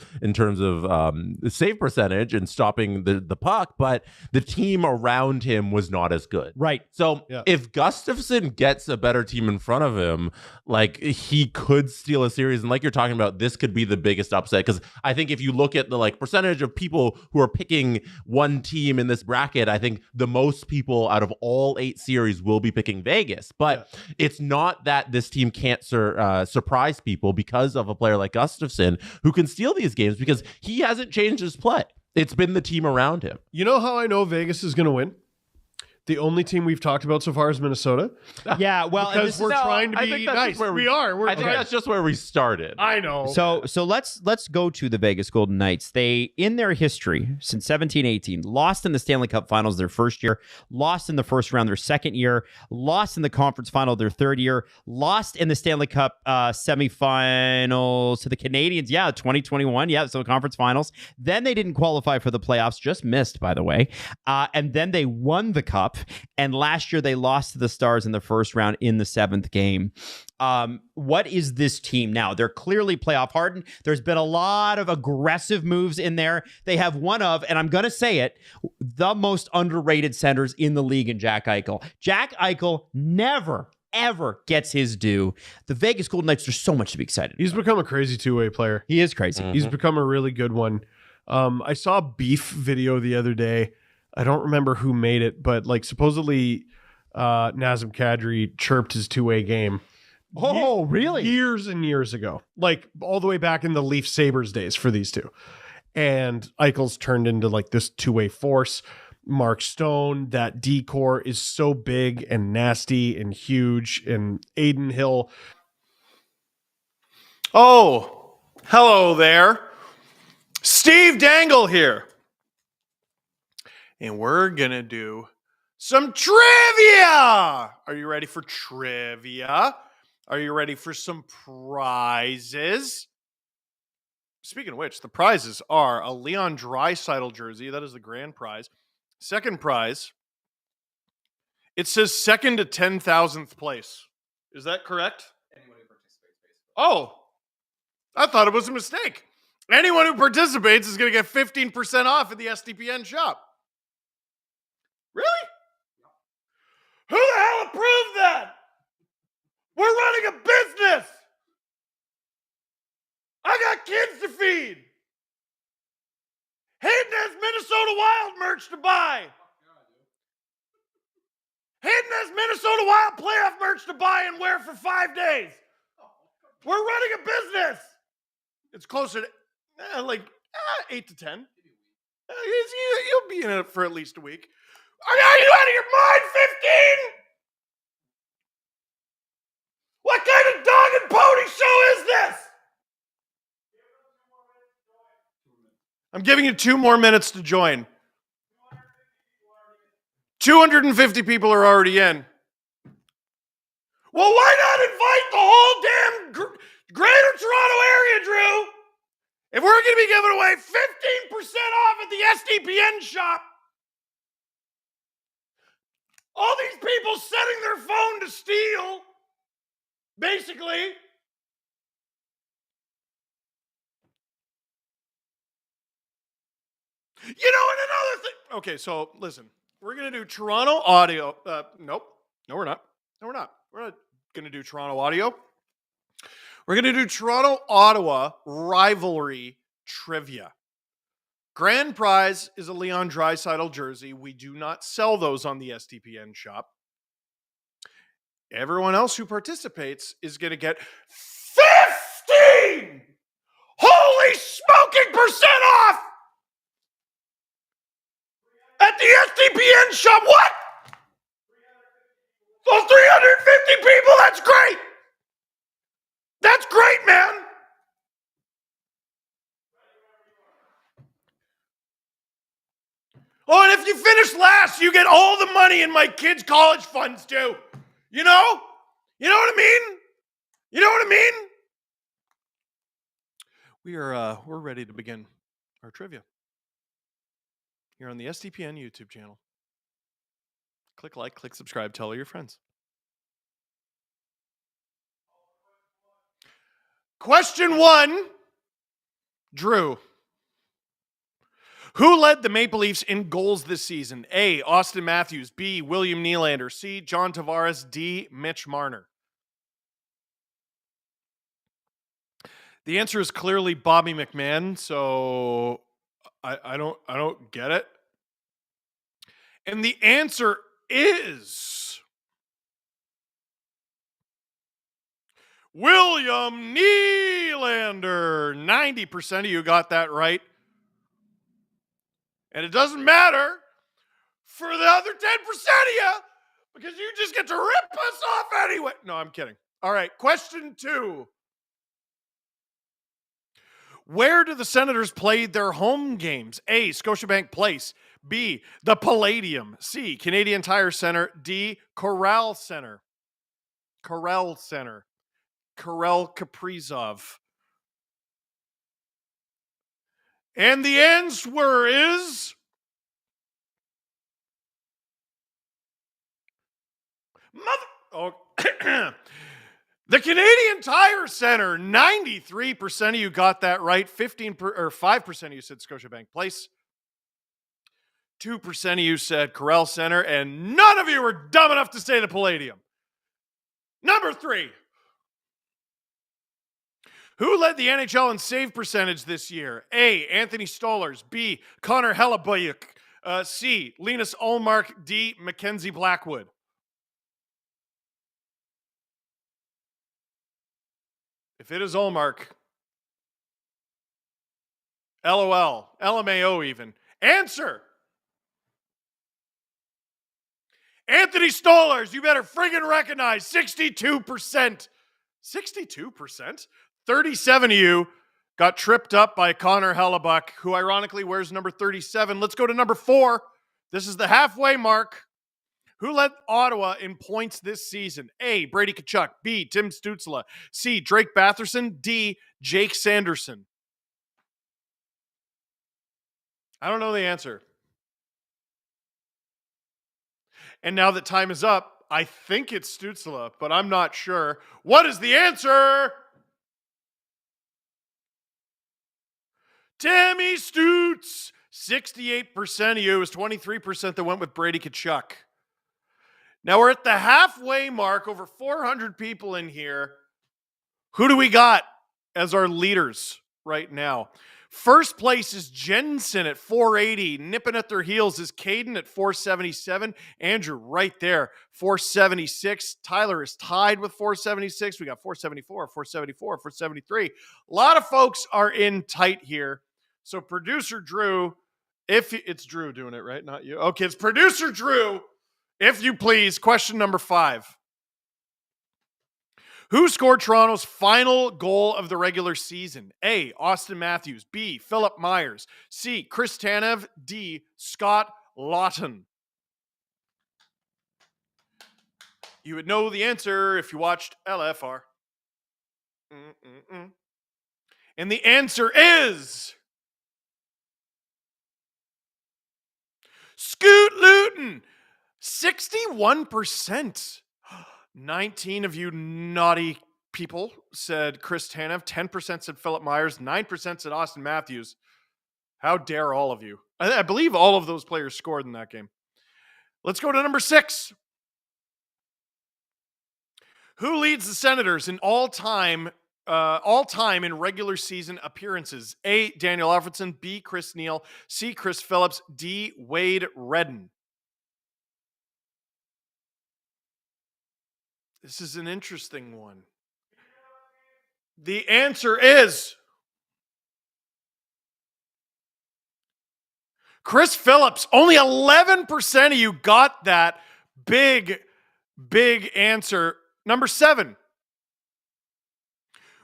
save percentage and stopping the puck, but the team around him was not as good. Right. So if Gustafsson gets a better team in front of him, like he could steal a series. And like you're talking about, this could be the biggest upset, because I think if you look at the like percentage of people who are picking one team in this bracket, I think the most people out of all 8 series will be picking Vegas. But it's not that this team can't surprise people because of a player like Gustafsson who can steal these games, because he hasn't changed his play. It's been the team around him. You know how I know Vegas is going to win? The only team we've talked about so far is Minnesota. Yeah, well, because we're trying to be nice. We are. I think that's just where we started. I know. So let's go to the Vegas Golden Knights. They, in their history since 17-18, lost in the Stanley Cup Finals their first year, lost in the first round their second year, lost in the conference final their third year, lost in the Stanley Cup semifinals to the Canadiens. Yeah, 2021. Yeah, so conference finals. Then they didn't qualify for the playoffs, just missed, by the way. And then they won the cup. And last year they lost to the Stars in the first round in the 7th game. What is this team now? They're clearly playoff hardened. There's been a lot of aggressive moves in there. They have one of, and I'm going to say it, the most underrated centers in the league in Jack Eichel. Jack Eichel never, ever gets his due. The Vegas Golden Knights are so much to be excited. He's become a crazy two-way player. He is crazy. Mm-hmm. He's become a really good one. I saw a beef video the other day. I don't remember who made it, but like supposedly Nazem Kadri chirped his two-way game. Oh, really? Years and years ago. Like all the way back in the Leaf Sabres days for these two. And Eichel's turned into like this two-way force. Mark Stone, that D-core is so big and nasty and huge. And Aiden Hill. Oh, hello there. Steve Dangle here. And we're going to do some trivia. Are you ready for trivia? Are you ready for some prizes? Speaking of which, the prizes are a Leon Draisaitl jersey. That is the grand prize. Second prize, it says second to 10,000th place. Is that correct? Anyone who participates. Oh, I thought it was a mistake. Anyone who participates is going to get 15% off at the SDPN shop. Really? Who the hell approved that? We're running a business. I got kids to feed. Hayden has Minnesota Wild merch to buy. Hayden has Minnesota Wild playoff merch to buy and wear for 5 days. We're running a business. It's closer to 8 to 10. You'll be in it for at least a week. Are you out of your mind, 15? What kind of dog and pony show is this? I'm giving you 2 more minutes to join. 250 people are already in. Well, why not invite the whole damn Greater Toronto area, Drew? If we're going to be giving away 15% off at the SDPN shop, all these people setting their phone to steal, basically. You know, and another thing. Okay, so listen, we're going to do Toronto audio. Nope. No, we're not. We're not going to do Toronto audio. We're going to do Toronto Ottawa rivalry trivia. Grand prize is a Leon Draisaitl jersey. We do not sell those on the SDPN shop. Everyone else who participates is going to get 15! Holy smoking percent off! At the SDPN shop, what? Those 350 people, that's great! That's great, man! Oh, and if you finish last, you get all the money in my kids' college funds, too. You know? You know what I mean? You know what I mean? We're ready to begin our trivia here on the SDPN YouTube channel. Click like, click subscribe, tell all your friends. Question 1, Drew. Who led the Maple Leafs in goals this season? A, Austin Matthews. B, William Nylander. C, John Tavares. D, Mitch Marner. The answer is clearly Bobby McMahon, so I don't get it. And the answer is William Nylander. 90% of you got that right. And it doesn't matter for the other 10% of you because you just get to rip us off anyway. No, I'm kidding. All right, question 2. Where do the Senators play their home games? A, Scotiabank Place. B, the Palladium. C, Canadian Tire Center. D, Corral Center. Corral Center. Karel Kaprizov. And the answer is the Canadian Tire Center. 93% of you got that right. 5% of you said Scotiabank Place. 2% of you said Corral Center, and none of you were dumb enough to say the Palladium. Number 3. Who led the NHL in save percentage this year? A, Anthony Stolarz. B, Connor Hellebuyck. C, Linus Ullmark. D, Mackenzie Blackwood. If it is Ullmark, LOL, LMAO even. Answer. Anthony Stolarz, you better friggin' recognize 62%. 62%? 37 of you got tripped up by Connor Hellebuyck, who ironically wears number 37. Let's go to number 4. This is the halfway mark. Who led Ottawa in points this season? A, Brady Tkachuk. B, Tim Stützle. C, Drake Batherson. D, Jake Sanderson. I don't know the answer. And now that time is up, I think it's Stützle, but I'm not sure. What is the answer? Timmy Stutz. 68% of you. It was 23% that went with Brady Tkachuk. Now we're at the halfway mark, over 400 people in here. Who do we got as our leaders right now? First place is Jensen at 480. Nipping at their heels is Caden at 477. Andrew right there, 476. Tyler is tied with 476. We got 474, 474, 473. A lot of folks are in tight here. So producer Drew, it's Drew doing it, right? Not you. Okay, it's producer Drew. If you please, question number 5. Who scored Toronto's final goal of the regular season? A, Austin Matthews. B, Philip Myers. C, Chris Tanev. D, Scott Lawton. You would know the answer if you watched LFR. And the answer is Scoot Luton. 61%. 19 of you naughty people said Chris Tanev. 10% said Philip Myers. 9% said Austin Matthews. How dare all of you? I believe all of those players scored in that game. Let's go to number 6. Who leads the Senators in all-time in regular season appearances? A, Daniel Alfredson. B, Chris Neal. C, Chris Phillips. D, Wade Redden. This is an interesting one. The answer is Chris Phillips. Only 11% of you got that. Big answer. Number 7.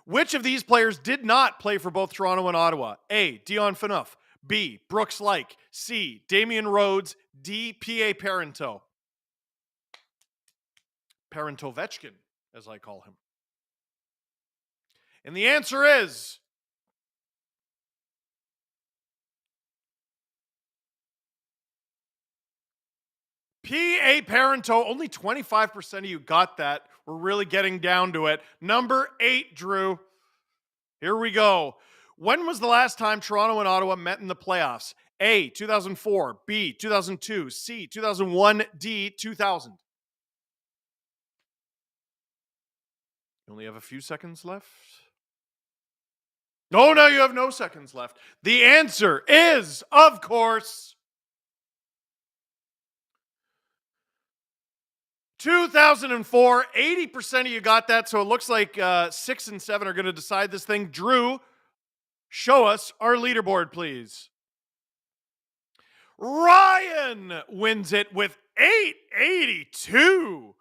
Which of these players did not play for both Toronto and Ottawa? A, Dion Phaneuf. B, Brooks Laich. C, Damian Rhodes. D, P.A. Parenteau. Parentovechkin. as I call him. And the answer is P.A. Parento. Only 25% of you got that. We're really getting down to it. Number 8, Drew. Here we go. When was the last time Toronto and Ottawa met in the playoffs? A, 2004, B, 2002, C, 2001, D, 2000. You only have a few seconds left. Oh, no, you have no seconds left. The answer is, of course, 2004. 80% of you got that, so it looks like 6 and 7 are going to decide this thing. Drew, show us our leaderboard, please. Ryan wins it with 882.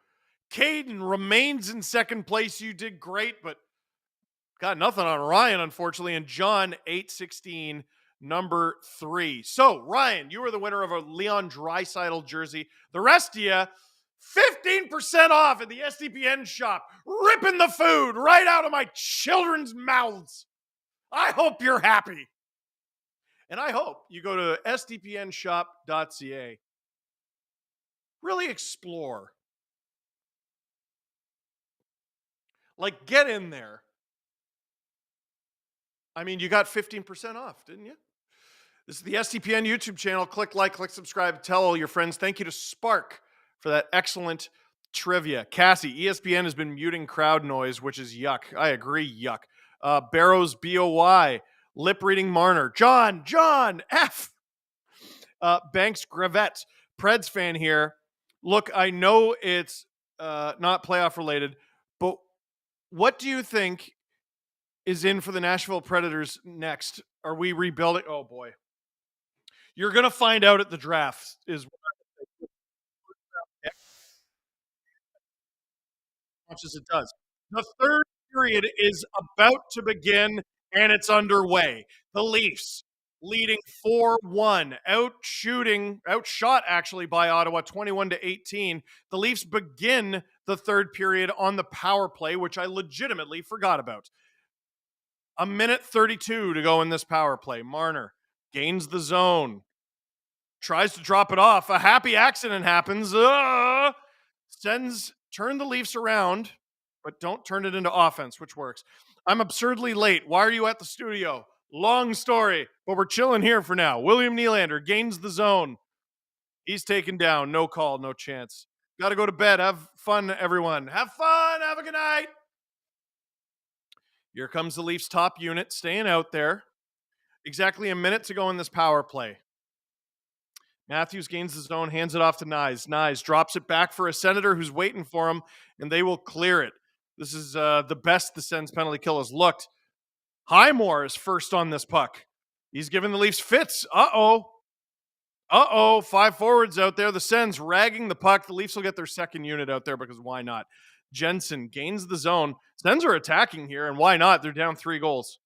Caden remains in second place. You did great, but got nothing on Ryan, unfortunately. And John, 816, number 3. So, Ryan, you were the winner of a Leon Draisaitl jersey. The rest of you, 15% off at the SDPN shop. Ripping the food right out of my children's mouths. I hope you're happy. And I hope you go to sdpnshop.ca. Really explore. Like, get in there. I mean, you got 15% off, didn't you? This is the SDPN YouTube channel. Click like, click subscribe, tell all your friends. Thank you to Spark for that excellent trivia. Cassie, ESPN has been muting crowd noise, which is yuck. I agree, yuck. Barrows, BOY. Lip reading Marner. John F. Banks Gravette. Preds fan here. Look, I know it's not playoff related, but what do you think is in for the Nashville Predators next? Are we rebuilding? Oh, boy. You're going to find out at the draft is what as much as it does. The third period is about to begin, and it's underway. The Leafs leading 4-1, outshot actually by Ottawa 21-18. The Leafs begin the third period on the power play, which I legitimately forgot about. A minute 32 to go in this power play. Marner gains the zone, tries to drop it off. A happy accident happens. Turn the Leafs around, but don't turn it into offense, which works. I'm absurdly late. Why are you at the studio? Long story, but we're chilling here for now. William Nylander gains the zone. He's taken down. No call, no chance. Got to go to bed. Have fun, everyone. Have fun. Have a good night. Here comes the Leafs top unit, staying out there. Exactly a minute to go in this power play. Matthews gains the zone, hands it off to Nyes. Nyes drops it back for a Senator who's waiting for him, and they will clear it. This is the best the Sens penalty kill has looked. Highmore is first on this puck. He's giving the Leafs fits. Uh-oh. 5 forwards out there. The Sens ragging the puck. The Leafs will get their second unit out there because why not? Jensen gains the zone. Sens are attacking here, and why not? They're down 3 goals.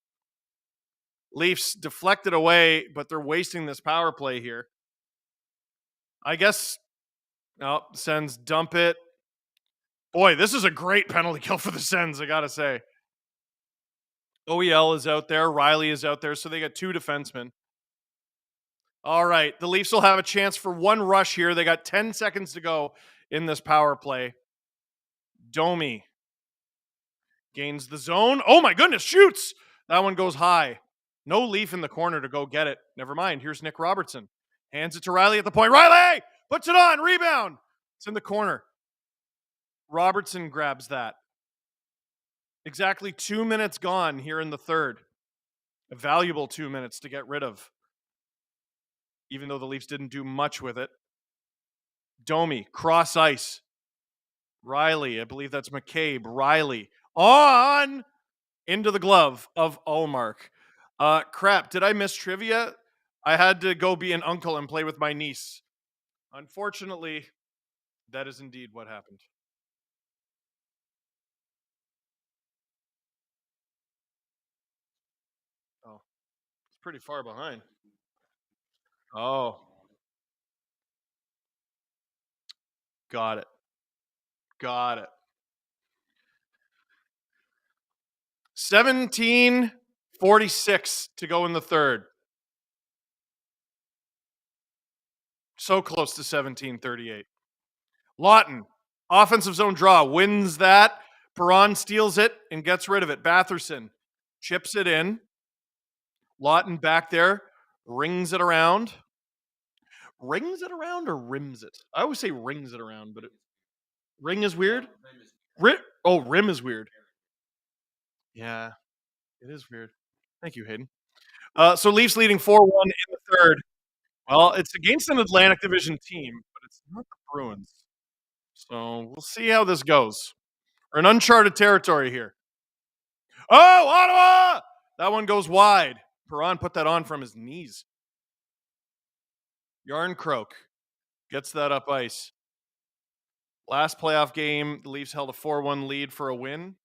Leafs deflected away, but they're wasting this power play here. I guess, Sens dump it. Boy, this is a great penalty kill for the Sens, I gotta say. OEL is out there. Riley is out there, so they got 2 defensemen. All right, the Leafs will have a chance for one rush here. They got 10 seconds to go in this power play. Domi gains the zone. Oh my goodness, shoots! That one goes high. No Leaf in the corner to go get it. Never mind, here's Nick Robertson. Hands it to Riley at the point. Riley puts it on, rebound. It's in the corner. Robertson grabs that. Exactly 2 minutes gone here in the third. A valuable 2 minutes to get rid of. Even though the Leafs didn't do much with it. Domi, cross ice. Riley, I believe that's McCabe. Riley, on into the glove of Ullmark. Crap, did I miss trivia? I had to go be an uncle and play with my niece. Unfortunately, that is indeed what happened. Oh, it's pretty far behind. Oh. Got it. 17:46 to go in the third. So close to 17:38. Lawton, offensive zone draw, wins that. Perron steals it and gets rid of it. Batherson chips it in. Lawton back there, rings it around. Rings it around or rims it? I always say rings it around, but ring is weird. Rim is weird. Yeah, it is weird. Thank you, Hayden. So Leafs leading 4-1 in the third. Well, it's against an Atlantic Division team, but it's not the Bruins. So we'll see how this goes. We're in uncharted territory here. Oh, Ottawa! That one goes wide. Perron put that on from his knees. Yarncroke gets that up ice. Last playoff game, the Leafs held a 4-1 lead for a win.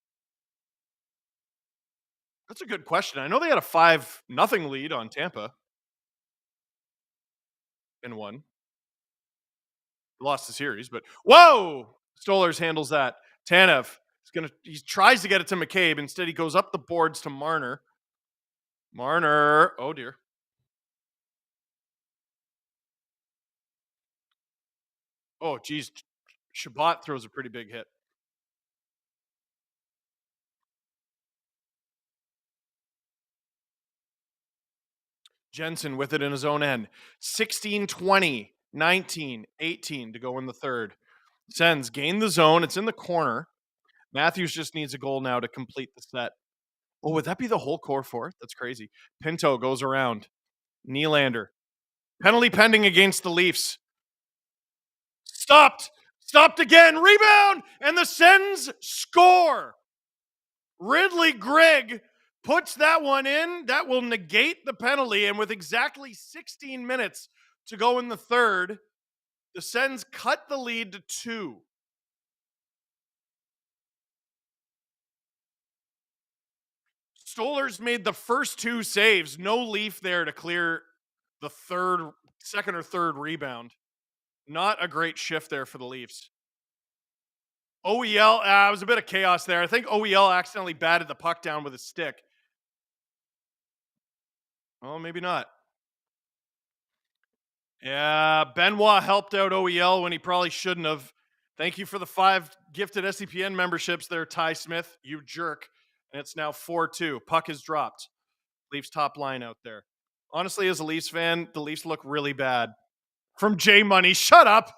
That's a good question. I know they had a 5-0 lead on Tampa and won. Lost the series, but whoa! Stolarz handles that. Tanev he tries to get it to McCabe. Instead, he goes up the boards to Marner. Marner, oh dear. Oh, geez. Shabbat throws a pretty big hit. Jensen with it in his own end. 16-20, 19-18 to go in the third. Sens gain the zone. It's in the corner. Matthews just needs a goal now to complete the set. Oh, would that be the whole core fourth? That's crazy. Pinto goes around. Nylander. Penalty pending against the Leafs. Stopped again. Rebound. And the Sens score. Ridley Grigg puts that one in. That will negate the penalty. And with exactly 16 minutes to go in the third, the Sens cut the lead to 2. Stolarz made the first 2 saves. No Leaf there to clear the second or third rebound. Not a great shift there for the Leafs. OEL, it was a bit of chaos there. I think OEL accidentally batted the puck down with his stick. Well, maybe not. Yeah, Benoit helped out OEL when he probably shouldn't have. Thank you for the 5 gifted SCPN memberships there, Ty Smith, you jerk. And it's now 4-2. Puck is dropped. Leafs top line out there. Honestly, as a Leafs fan, the Leafs look really bad. From J Money, shut up.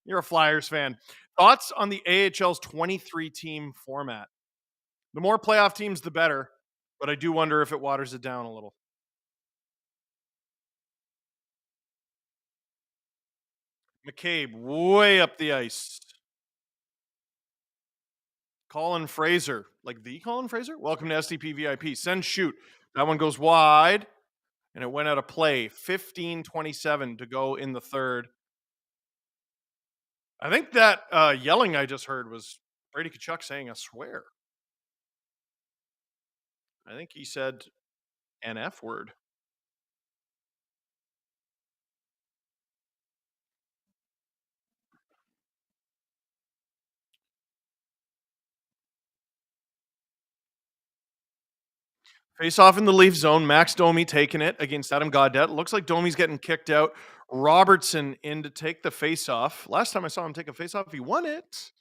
You're a Flyers fan. Thoughts on the AHL's 23-team format? The more playoff teams, the better. But I do wonder if it waters it down a little. McCabe way up the ice. Colin Fraser, like the Colin Fraser? Welcome to STP VIP. Send shoot. That one goes wide, and it went out of play. 15:27 to go in the third. I think that yelling I just heard was Brady Tkachuk saying a swear. I think he said an F word. Face off in the Leaf zone. Max Domi taking it against Adam Gaudette. Looks like Domi's getting kicked out. Robertson in to take the face off. Last time I saw him take a face off, he won it.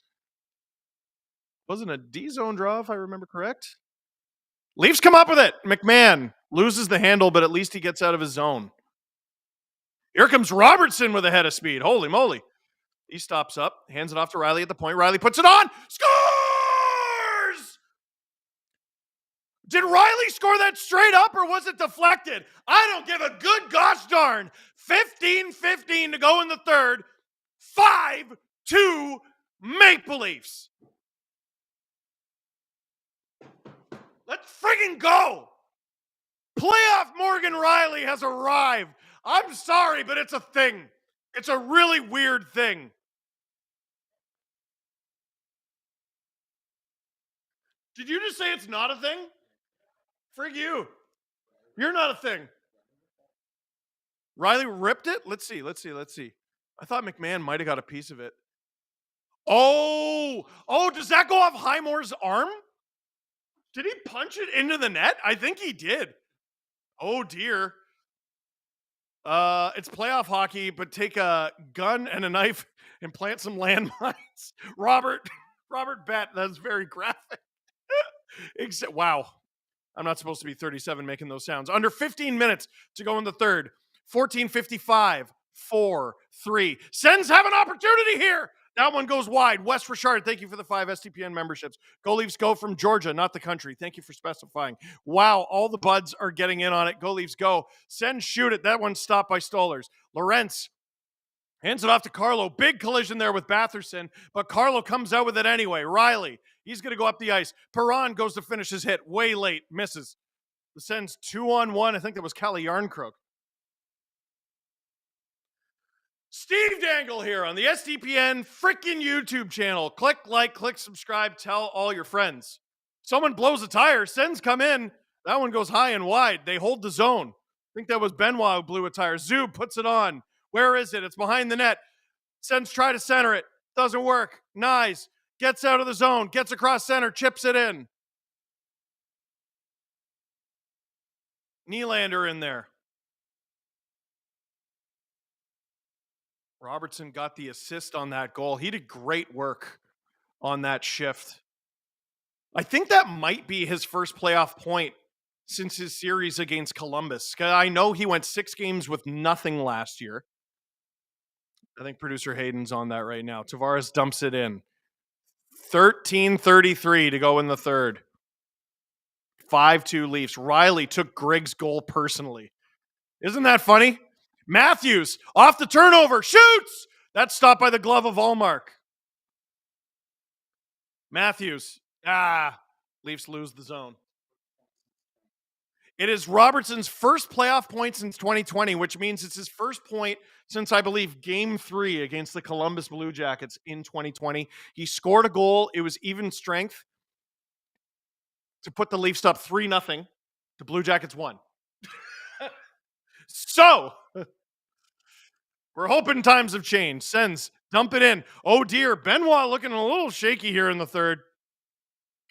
Wasn't a D zone draw, if I remember correct. Leafs come up with it. McMahon loses the handle, but at least he gets out of his zone. Here comes Robertson with a head of speed. Holy moly. He stops up, hands it off to Riley at the point. Riley puts it on. Scores! Did Riley score that straight up or was it deflected? I don't give a good gosh darn. 15-15 to go in the third. 5-2 Maple Leafs. Let's friggin' go. Playoff Morgan Riley has arrived. I'm sorry, but it's a thing. It's a really weird thing. Did you just say it's not a thing? Frig you. You're not a thing. Riley ripped it? Let's see. I thought McMahon might have got a piece of it. Oh, does that go off Highmore's arm? Did he punch it into the net? I think he did. Oh, dear. It's playoff hockey, but take a gun and a knife and plant some landmines. Robert Bet. That's very graphic. Wow. I'm not supposed to be 37 making those sounds. Under 15 minutes to go in the third. 14:55, 4-3. Sens have an opportunity here. That one goes wide. West Richard, thank you for the 5 STPN memberships. Go Leafs go from Georgia, not the country. Thank you for specifying. Wow, all the buds are getting in on it. Go Leafs go. Sens shoot it. That one's stopped by Stollers. Lorentz hands it off to Carlo. Big collision there with Batherson, but Carlo comes out with it anyway. Riley, he's going to go up the ice. Perron goes to finish his hit. Way late. Misses. The Sens 2-on-1. I think that was Kalle Yarncroke. Steve Dangle here on the SDPN freaking YouTube channel. Click like, click subscribe, tell all your friends. Someone blows a tire. Sens come in. That one goes high and wide. They hold the zone. I think that was Benoit who blew a tire. Zub puts it on. Where is it? It's behind the net. Sens try to center it. Doesn't work. Nyes gets out of the zone. Gets across center. Chips it in. Nylander in there. Robertson got the assist on that goal. He did great work on that shift. I think that might be his first playoff point since his series against Columbus. I know he went 6 games with nothing last year. I think producer Hayden's on that right now. Tavares dumps it in. 13:33 to go in the third. 5-2 Leafs. Riley took Griggs' goal personally. Isn't that funny? Matthews off the turnover. Shoots! That's stopped by the glove of Allmark. Matthews. Leafs lose the zone. It is Robertson's first playoff point since 2020, which means it's his first point since, I believe, Game 3 against the Columbus Blue Jackets in 2020. He scored a goal. It was even strength to put the Leafs up 3-0. The Blue Jackets won. So, we're hoping times have changed. Sens, dump it in. Oh, dear. Benoit looking a little shaky here in the third.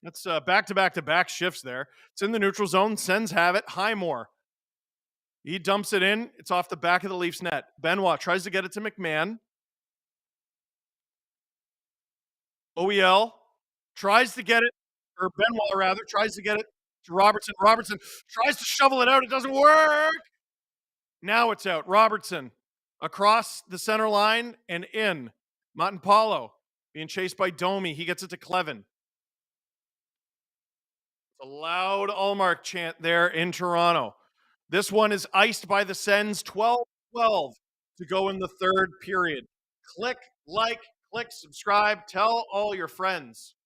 That's back-to-back-to-back shifts there. It's in the neutral zone. Sens have it. Highmore. He dumps it in. It's off the back of the Leafs net. Benoit tries to get it to McMahon. OEL tries to get it, or Benoit rather, tries to get it to Robertson. Robertson tries to shovel it out. It doesn't work. Now it's out. Robertson across the center line and in. Montempallo being chased by Domi. He gets it to Clevin. A loud Allmark chant there in Toronto. This one is iced by the Sens. 12-12 to go in the third period. Click, like, click, subscribe, tell all your friends.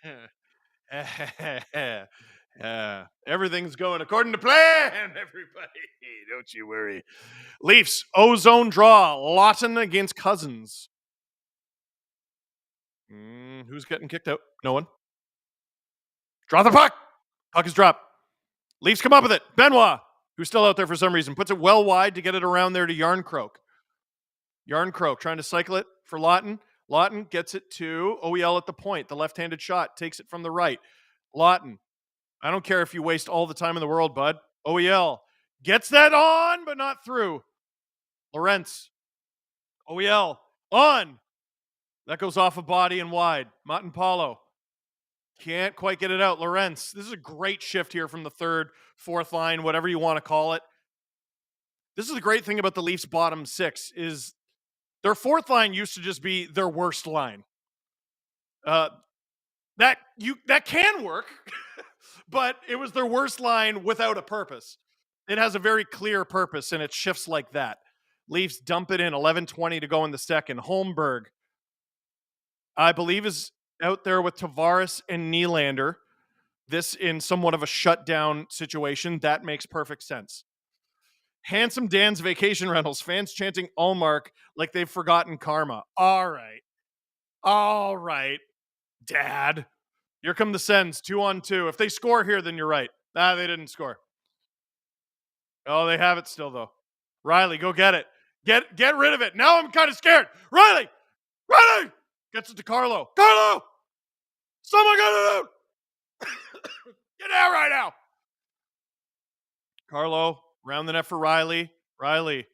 Okay. Everything's going according to plan, everybody. Don't you worry. Leafs, ozone draw. Lawton against Cousins. Who's getting kicked out? No one. Draw the puck. Puck is dropped. Leafs come up with it. Benoit, who's still out there for some reason, puts it well wide to get it around there to Yarncroke. Yarncroke trying to cycle it for Lawton. Lawton gets it to OEL at the point. The left-handed shot takes it from the right. Lawton, I don't care if you waste all the time in the world, bud. OEL gets that on, but not through. Lorentz. OEL on. That goes off a body and wide. Montempallo can't quite get it out. Lorentz. This is a great shift here from the third, fourth line, whatever you want to call it. This is the great thing about the Leafs' bottom six is their fourth line used to just be their worst line. That can work, but it was their worst line without a purpose. It has a very clear purpose, and it shifts like that. Leafs dump it in. 11:20 to go in the second. Holmberg, I believe, is out there with Tavares and Nylander. This in somewhat of a shutdown situation. That makes perfect sense. Handsome Dan's Vacation Rentals. Fans chanting Allmark like they've forgotten karma. All right, Dad. Here come the Sens, 2-on-2. If they score here, then you're right. They didn't score. Oh, they have it still, though. Riley, go get it. Get rid of it. Now I'm kind of scared. Riley gets it to Carlo. Carlo, someone get it out. Get out right now. Carlo, round the net for Riley. Riley,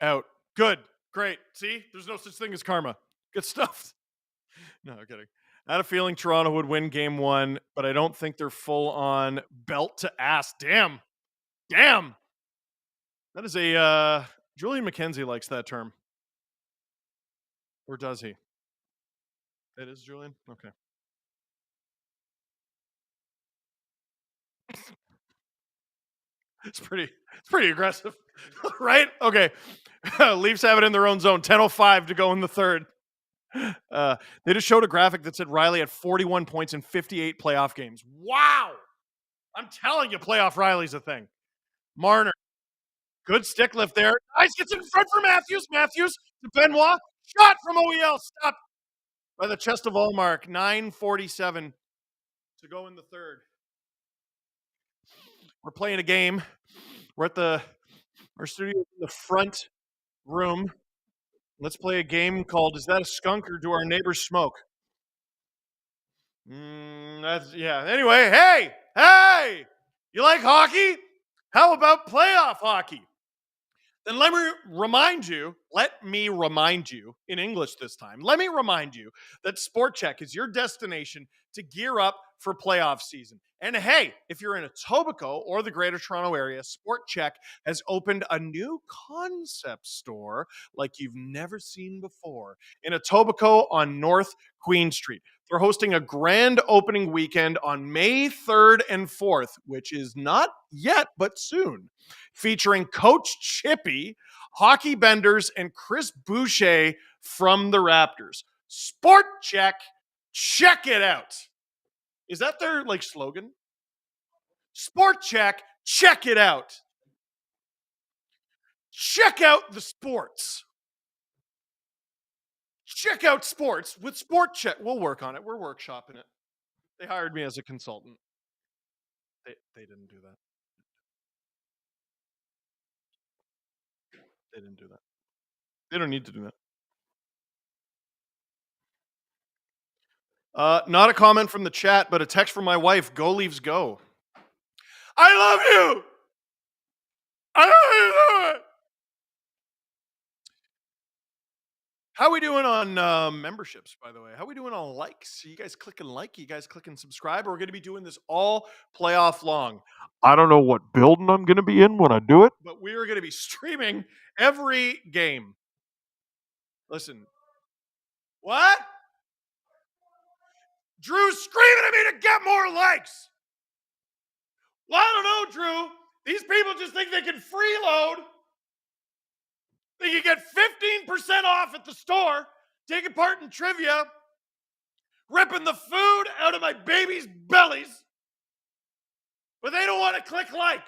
out. Good. Great. See, there's no such thing as karma. Good stuff. No, I'm kidding. I had a feeling Toronto would win game 1, but I don't think they're full on belt to ass. Damn. That is a, Julian McKenzie likes that term. Or does he? It is Julian? Okay. It's pretty aggressive, right? Okay. Leafs have it in their own zone. 10:05 to go in the third. They just showed a graphic that said Riley had 41 points in 58 playoff games. Wow. I'm telling you, playoff Riley's a thing. Marner. Good stick lift there. Nice, gets in front for Matthews. Matthews to Benoit. Shot from OEL. Stop by the chest of Allmark. 9:47 to go in the third. We're playing a game. We're at our studio in the front room. Let's play a game called Is That a Skunk or Do Our Neighbors Smoke? Anyway, hey! You like hockey? How about playoff hockey? Then let me remind you, in English this time, let me remind you that SportChek is your destination to gear up for playoff season. And hey, if you're in Etobicoke or the Greater Toronto area, SportChek has opened a new concept store like you've never seen before in Etobicoke on North Queen Street. They're hosting a grand opening weekend on May 3rd and 4th, which is not yet, but soon, featuring Coach Chippy, Hockey Benders, and Chris Boucher from the Raptors. SportChek, check it out. Is that their slogan? SportChek, check it out. Check out the sports. Check out sports with SportChek. We'll work on it. We're workshopping it. They hired me as a consultant. They didn't do that. They didn't do that. They don't need to do that. Not a comment from the chat, but a text from my wife. Go Leafs, go. I love you. I love you. How we doing on memberships, by the way? How we doing on likes? Are you guys clicking like? Are you guys clicking subscribe? We're going to be doing this all playoff long. I don't know what building I'm going to be in when I do it, but we are going to be streaming every game. Listen. What? Drew's screaming at me to get more likes. Well, I don't know, Drew. These people just think they can freeload. They can get 15% off at the store, taking part in trivia, ripping the food out of my baby's bellies, but they don't want to click like.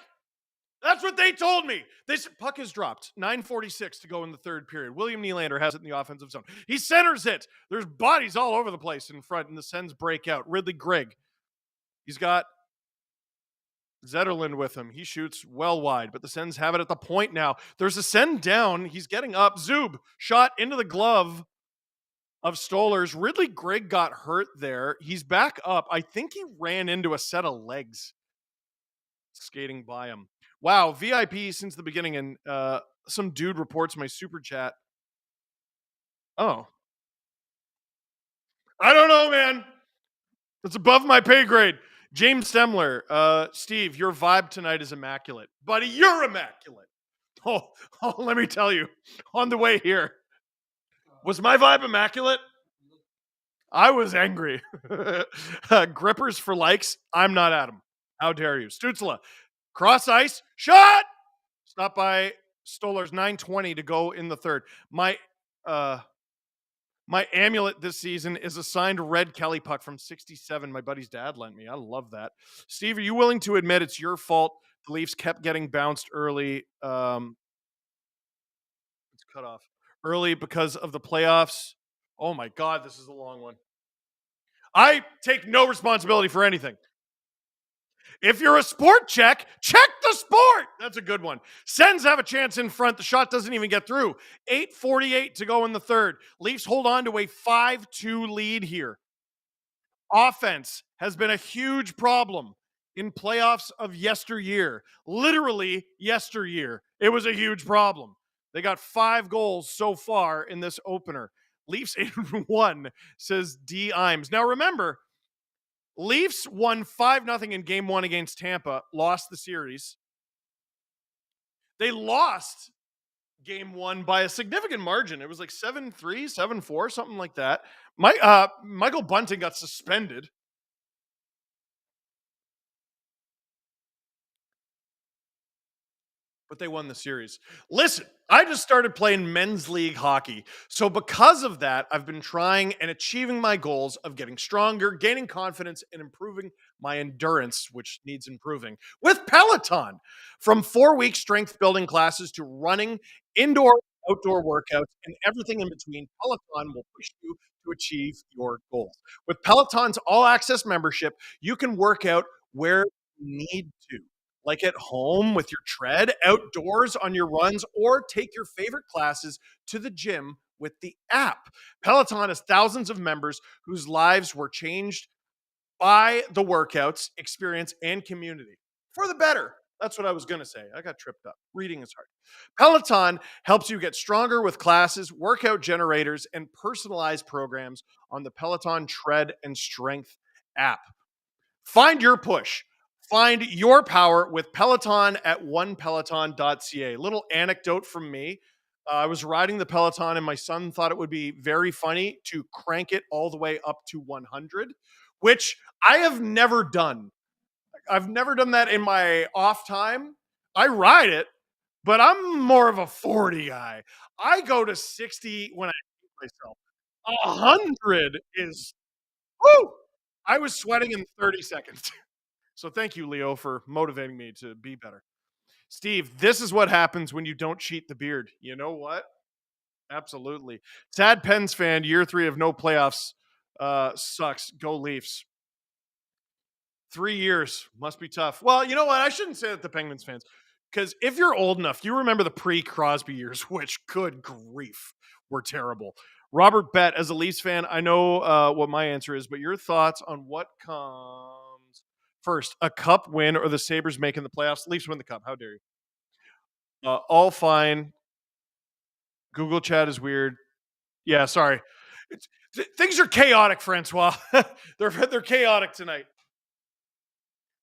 That's what they told me. They said, puck has dropped. 9:46 to go in the third period. William Nylander has it in the offensive zone. He centers it. There's bodies all over the place in front, and the Sens break out. Ridley Grigg. He's got Zetterlund with him. He shoots well wide, but the Sens have it at the point now. There's a send down. He's getting up. Zub shot into the glove of Stolarz. Ridley Grigg got hurt there. He's back up. I think he ran into a set of legs skating by him. Wow, VIP since the beginning, and some dude reports my super chat. Oh. I don't know, man. It's above my pay grade. James Stemler, Steve, your vibe tonight is immaculate. Buddy, you're immaculate. Oh, let me tell you, on the way here, was my vibe immaculate? I was angry. Grippers for likes. I'm not Adam. How dare you? Stützle, cross ice, shot! Stopped by Stolarz, 9:20 to go in the third. My amulet this season is a signed red Kelly puck from 67 my buddy's dad lent me. I love that. Steve, are you willing to admit it's your fault the Leafs kept getting bounced early? It's cut off. Early because of the playoffs? Oh my God, this is a long one. I take no responsibility for anything. If you're a SportChek, check the sport. That's a good one. Sens have a chance in front. The shot doesn't even get through. 8:48 to go in the third. Leafs hold on to a 5-2 lead here. Offense has been a huge problem in playoffs of yesteryear. Literally yesteryear. It was a huge problem. They got 5 goals so far in this opener. Leafs in 1, says D. Imes. Now remember, Leafs won 5-0 in game 1 against Tampa, lost the series. They lost game 1 by a significant margin. It was like 7-3, 7-4, something like that. Michael Bunting got suspended. But they won the series. Listen, I just started playing men's league hockey. So because of that, I've been trying and achieving my goals of getting stronger, gaining confidence, and improving my endurance, which needs improving, with Peleton. From 4-week strength building classes to running, indoor, outdoor workouts, and everything in between, Peleton will push you to achieve your goals. With Peloton's all-access membership, you can work out where you need to, like at home with your tread, outdoors on your runs, or take your favorite classes to the gym with the app. Peloton has thousands of members whose lives were changed by the workouts, experience, and community for the better. That's what I was going to say. I got tripped up. Reading is hard. Peloton helps you get stronger with classes, workout generators, and personalized programs on the Peloton Tread and Strength app. Find your push. Find your power with Peloton at onepeloton.ca. Little anecdote from me. I was riding the Peloton and my son thought it would be very funny to crank it all the way up to 100, which I have never done. I've never done that in my off time. I ride it, but I'm more of a 40 guy. I go to 60 when I hate myself. 100 is, whoo! I was sweating in 30 seconds. So thank you, Leo, for motivating me to be better. Steve, this is what happens when you don't cheat the beard. You know what? Absolutely. Sad Pens fan, year 3 of no playoffs sucks. Go Leafs. 3 years must be tough. Well, you know what? I shouldn't say that to Penguins fans, because if you're old enough, you remember the pre-Crosby years, which, good grief, were terrible. Robert Bett, as a Leafs fan, I know what my answer is, but your thoughts on what comes first, a cup win or the Sabres making the playoffs? Leafs win the cup. How dare you? All fine. Google chat is weird. Yeah, sorry. Things are chaotic, Francois. They're chaotic tonight.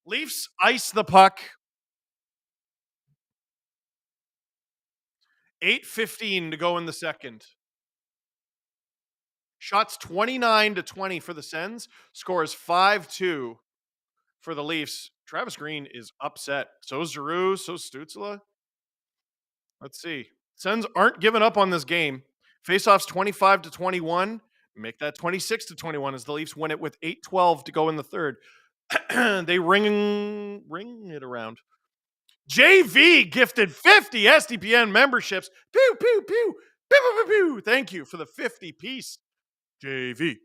Leafs ice the puck. 8:15 to go in the second. Shots 29-20 for the Sens. Scores 5-2 for the Leafs. Travis Green is upset. So is Giroux. So is Stützle. Let's see. Sens aren't giving up on this game. Faceoffs 25-21. Make that 26-21 as the Leafs win it with 8:12 to go in the third. They ring it around. JV gifted 50 SDPN memberships. Pew, pew, pew. Pew, pew, pew, pew. Thank you for the 50 piece. JV.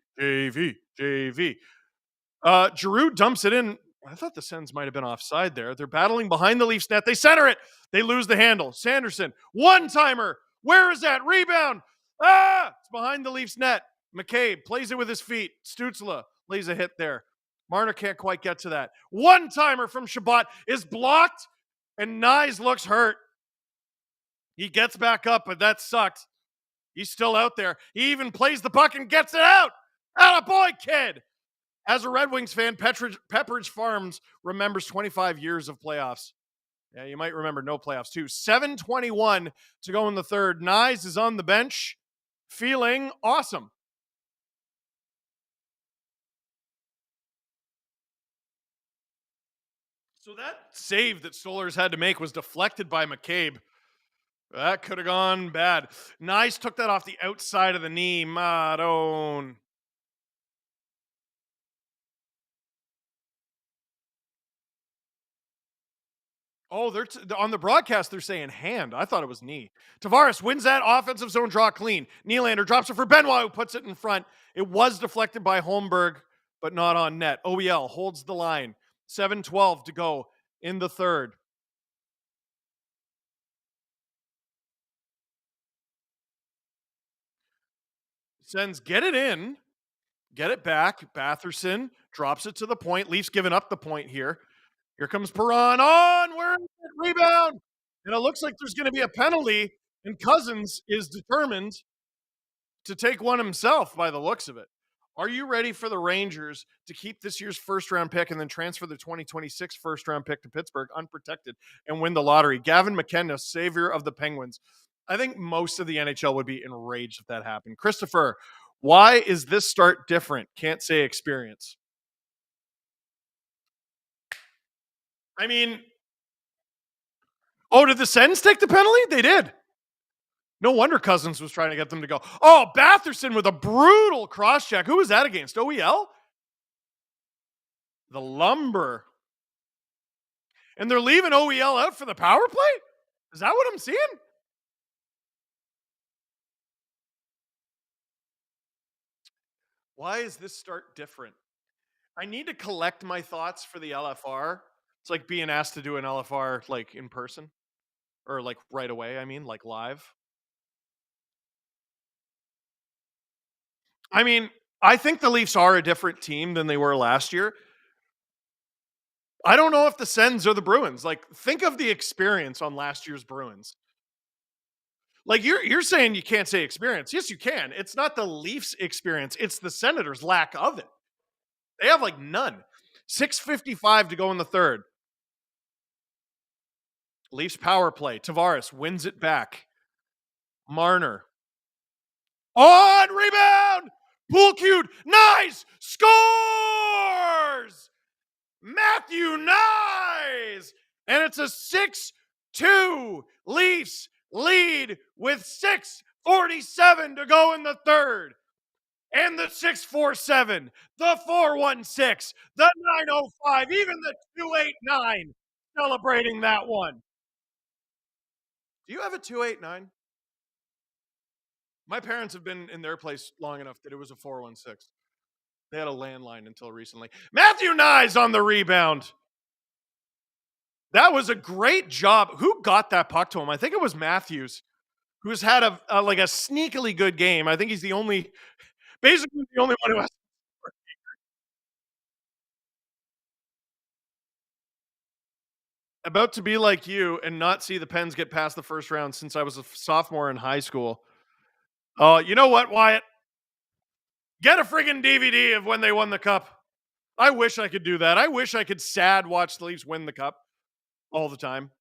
Giroux dumps it in. I thought the Sens might have been offside there. They're battling behind the Leafs net. They center it. They lose the handle. Sanderson, one-timer. Where is that? Rebound. It's behind the Leafs net. McCabe plays it with his feet. Stützle lays a hit there. Marner can't quite get to that. One-timer from Shabbat is blocked, and Nyes looks hurt. He gets back up, but that sucked. He's still out there. He even plays the puck and gets it out. Attaboy, kid. As a Red Wings fan, Pepperidge Farms remembers 25 years of playoffs. Yeah, you might remember no playoffs too. 7:21 to go in the third. Nyes is on the bench, feeling awesome. So that save that Stolarz had to make was deflected by McCabe. That could have gone bad. Nyes took that off the outside of the knee. Madone. Oh, they're on the broadcast, they're saying hand. I thought it was knee. Tavares wins that offensive zone draw clean. Nylander drops it for Benoit, who puts it in front. It was deflected by Holmberg, but not on net. OEL holds the line. 7:12 to go in the third. Sens get it in, get it back. Batherson drops it to the point. Leafs giving up the point here. Here comes Perron on. Where is it? Rebound. And it looks like there's going to be a penalty, and Cousins is determined to take one himself by the looks of it. Are you ready for the Rangers to keep this year's first-round pick and then transfer the 2026 first-round pick to Pittsburgh unprotected and win the lottery? Gavin McKenna, savior of the Penguins. I think most of the NHL would be enraged if that happened. Christopher, why is this start different? Can't say experience. I mean, did the Sens take the penalty? They did. No wonder Cousins was trying to get them to go. Oh, Batherson with a brutal cross-check. Who was that against? OEL? The Lumber. And they're leaving OEL out for the power play? Is that what I'm seeing? Why is this start different? I need to collect my thoughts for the LFR. It's like being asked to do an LFR like in person or like right away. I mean, like live. I mean, I think the Leafs are a different team than they were last year. I don't know if the Sens or the Bruins. Like, think of the experience on last year's Bruins. Like, you're saying you can't say experience. Yes, you can. It's not the Leafs' experience. It's the Senators' lack of it. They have like none. 6:55 to go in the third. Leafs power play. Tavares wins it back. Marner. On rebound. Pool cued. Nice. Scores. Matthew Nyes. And it's a 6-2 Leafs lead with 6:47 to go in the third. And the 647, the 416, the 905, even the 289 celebrating that one. Do you have a 289? My parents have been in their place long enough that it was a 416. They had a landline until recently. Matthew Nyes on the rebound. That was a great job. Who got that puck to him? I think it was Matthews, who's had a sneakily good game. I think he's basically the only one who has. About to be like you and not see the Pens get past the first round since I was a sophomore in high school. You know what, Wyatt? Get a friggin' DVD of when they won the cup. I wish I could do that. I wish I could sad watch the Leafs win the cup all the time.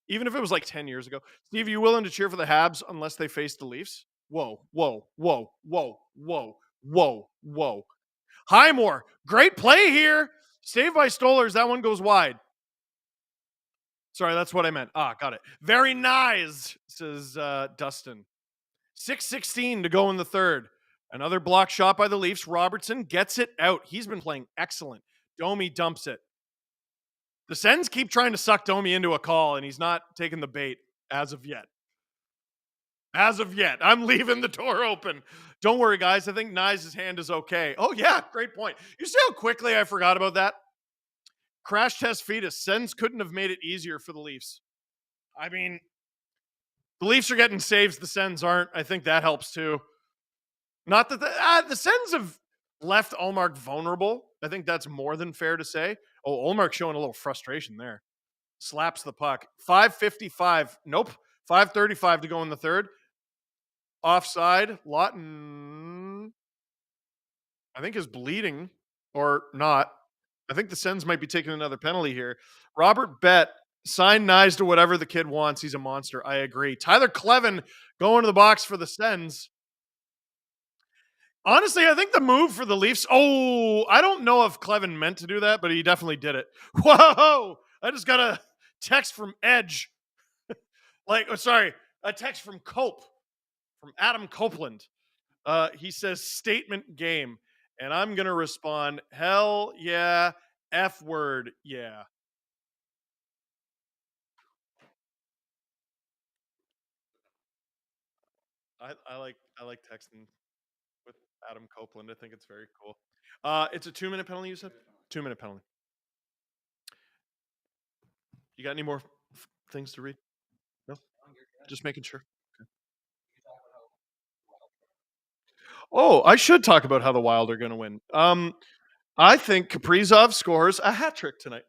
Even if it was like 10 years ago. Steve, are you willing to cheer for the Habs unless they face the Leafs? Whoa, whoa, whoa, whoa, whoa, whoa, whoa. Highmore, great play here. Saved by Stolers. That one goes wide. Sorry, that's what I meant. Got it. Very nice, says Dustin. 6:16 to go in the third. Another block shot by the Leafs. Robertson gets it out. He's been playing excellent. Domi dumps it. The Sens keep trying to suck Domi into a call, and he's not taking the bait as of yet. As of yet. I'm leaving the door open. Don't worry, guys. I think Nyes' hand is okay. Oh, yeah. Great point. You see how quickly I forgot about that? Crash test fetus. Sens couldn't have made it easier for the Leafs. I mean, the Leafs are getting saves. The Sens aren't. I think that helps too. Not that the Sens have left Ullmark vulnerable. I think that's more than fair to say. Oh, Ullmark's showing a little frustration there. Slaps the puck. 5:55. Nope. 5:35 to go in the third. Offside. Lawton, I think, is bleeding or not. I think the Sens might be taking another penalty here. Robert Bett, sign Nyes to whatever the kid wants. He's a monster. I agree. Tyler Clevin going to the box for the Sens. Honestly, I think the move for the Leafs. Oh, I don't know if Clevin meant to do that, but he definitely did it. Whoa! I just got a text from Edge. A text from Cope, from Adam Copeland. He says, statement game. And I'm going to respond, hell yeah, F word, yeah. I like texting with Adam Copeland. I think it's very cool. It's a 2-minute penalty, you said? 2-minute penalty. You got any more things to read? No? Just making sure. Okay. Oh, I should talk about how the Wild are going to win. I think Kaprizov scores a hat trick tonight.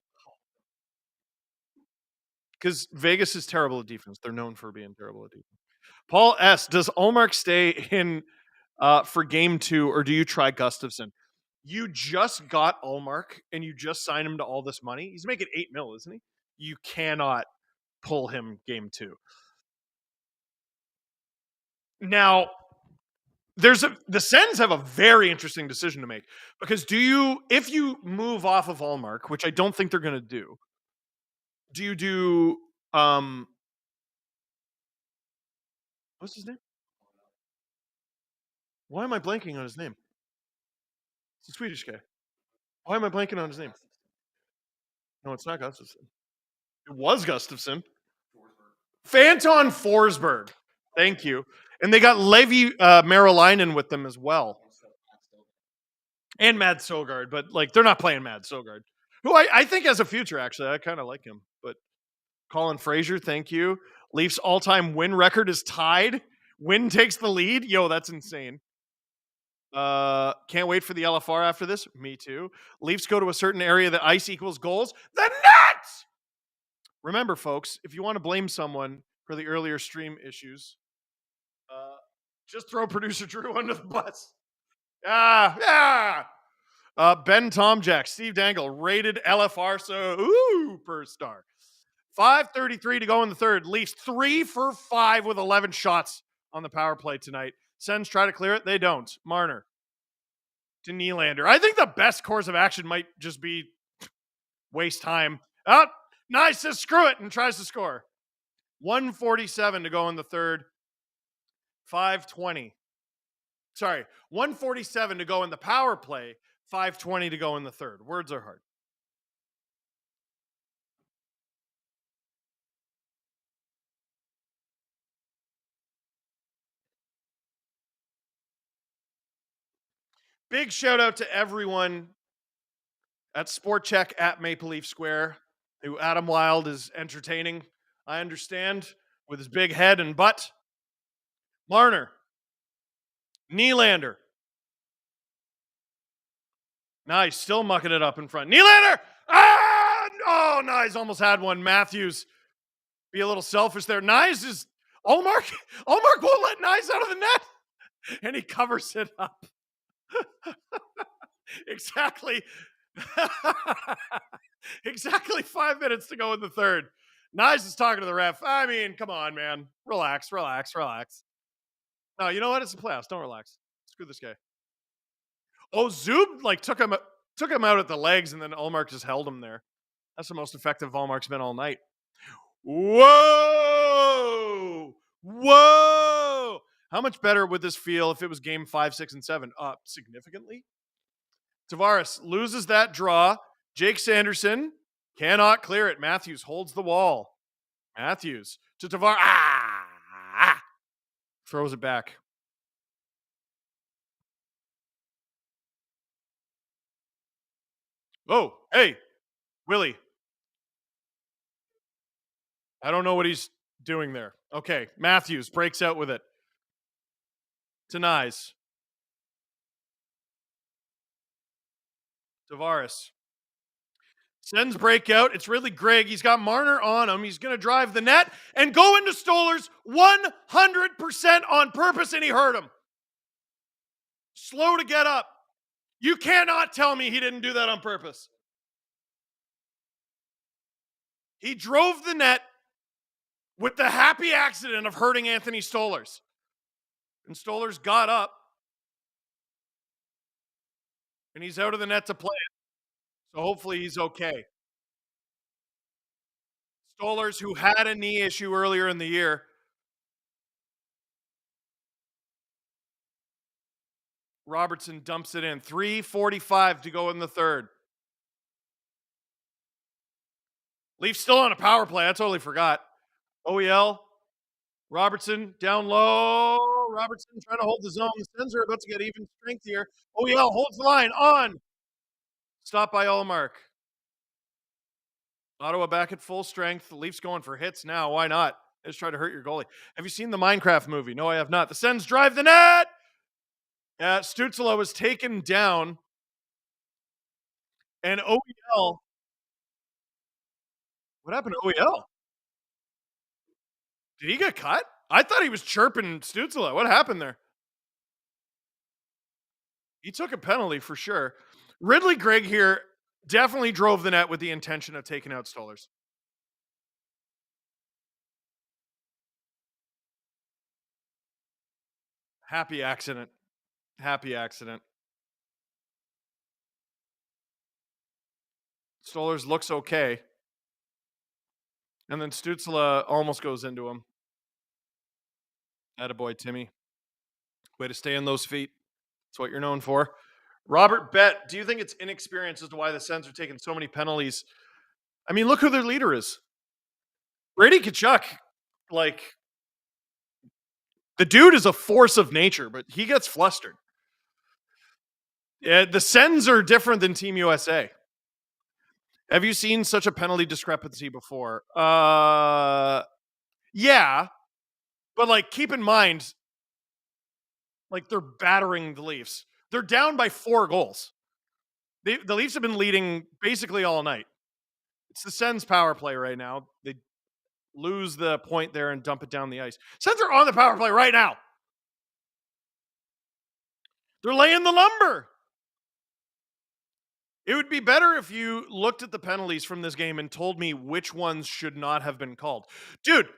Because Vegas is terrible at defense. They're known for being terrible at defense. Paul S., does Ullmark stay in for game 2, or do you try Gustafsson? You just got Ullmark, and you just signed him to all this money. He's making $8 million, isn't he? You cannot pull him game 2. Now, the Sens have a very interesting decision to make, because if you move off of Ullmark, which I don't think they're going to do you do what's his name? Why am I blanking on his name? It's a Swedish guy. Why am I blanking on his name? No, it's not Gustafsson. It was Gustafsson. Phanton Forsberg. Thank you. And they got Levi Marilainen with them as well. And Mad Sogard, but they're not playing Mad Sogard, who I think has a future, actually. I kind of like him. But Colin Fraser, thank you. Leafs all-time win record is tied. Win takes the lead. Yo, that's insane. Can't wait for the LFR after this. Me too. Leafs go to a certain area that ice equals goals. The net! Remember, folks, if you want to blame someone for the earlier stream issues, just throw producer Drew under the bus. Ben Tomjack, Steve Dangle, rated LFR, so per star. 5:33 to go in the third. Leafs 3 for 5 with 11 shots on the power play tonight. Sens try to clear it. They don't. Marner to Nylander. I think the best course of action might just be waste time. Nice, says screw it and tries to score. 1:47 to go in the third. 5:20. Sorry, 1:47 to go in the power play. 5:20 to go in the third. Words are hard. Big shout out to everyone at SportChek at Maple Leaf Square, who Adam Wilde is entertaining, I understand, with his big head and butt. Marner. Nylander. Nice, still mucking it up in front. Nylander! Oh, nice, almost had one. Matthews, be a little selfish there. Nice is Ullmark won't let Nice out of the net, and he covers it up. Exactly 5 minutes to go in the third. Nice is talking to the ref. I mean, come on, man. Relax. No, you know what? It's the playoffs. Don't relax. Screw this guy. Oh, Zub took him out at the legs, and then Ullmark just held him there. That's the most effective Ullmark's been all night. Whoa! How much better would this feel if it was game 5, 6, and 7? Significantly. Tavares loses that draw. Jake Sanderson cannot clear it. Matthews holds the wall. Matthews to Tavares. Throws it back. Oh, hey, Willie. I don't know what he's doing there. Okay, Matthews breaks out with it. To Nyes. Tavares. Sens breakout. It's really Greg. He's got Marner on him. He's going to drive the net and go into Stolarz 100% on purpose, and he hurt him. Slow to get up. You cannot tell me he didn't do that on purpose. He drove the net with the happy accident of hurting Anthony Stolarz. And Stolarz got up, and he's out of the net to play it. So hopefully he's okay. Stolarz, who had a knee issue earlier in the year. Robertson dumps it in. 3:45 to go in the third. Leafs still on a power play. I totally forgot. OEL. Robertson down low. Robertson trying to hold the zone. The Sens are about to get even strength here. OEL holds the line on. Stop by Ullmark. Ottawa back at full strength. The Leafs going for hits now. Why not? Just try to hurt your goalie. Have you seen the Minecraft movie? No, I have not. The Sens drive the net. Stützle was taken down. And OEL. What happened to OEL? Did he get cut? I thought he was chirping Stützle. What happened there? He took a penalty for sure. Ridley Grigg here definitely drove the net with the intention of taking out Stolarz. Happy accident. Happy accident. Stolarz looks okay. And then Stützle almost goes into him. Attaboy, Timmy. Way to stay on those feet. That's what you're known for. Robert Bett, do you think it's inexperience as to why the Sens are taking so many penalties? I mean, look who their leader is. Brady Tkachuk, like, the dude is a force of nature, but he gets flustered. Yeah, the Sens are different than Team USA. Have you seen such a penalty discrepancy before? Yeah. But, like, keep in mind, like, they're battering the Leafs. They're down by 4 goals. The Leafs have been leading basically all night. It's the Sens power play right now. They lose the point there and dump it down the ice. Sens are on the power play right now. They're laying the lumber. It would be better if you looked at the penalties from this game and told me which ones should not have been called. Dude,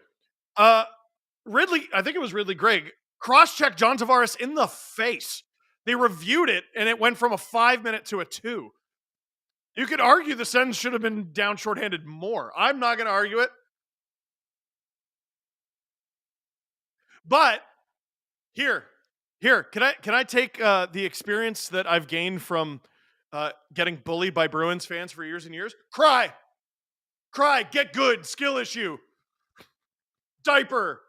Ridley, I think it was Ridley Grigg, cross-checked John Tavares in the face. They reviewed it, and it went from a 5-minute to a 2. You could argue the Sens should have been down shorthanded more. I'm not going to argue it. But here, can I take the experience that I've gained from getting bullied by Bruins fans for years and years? Cry, get good, skill issue, diaper.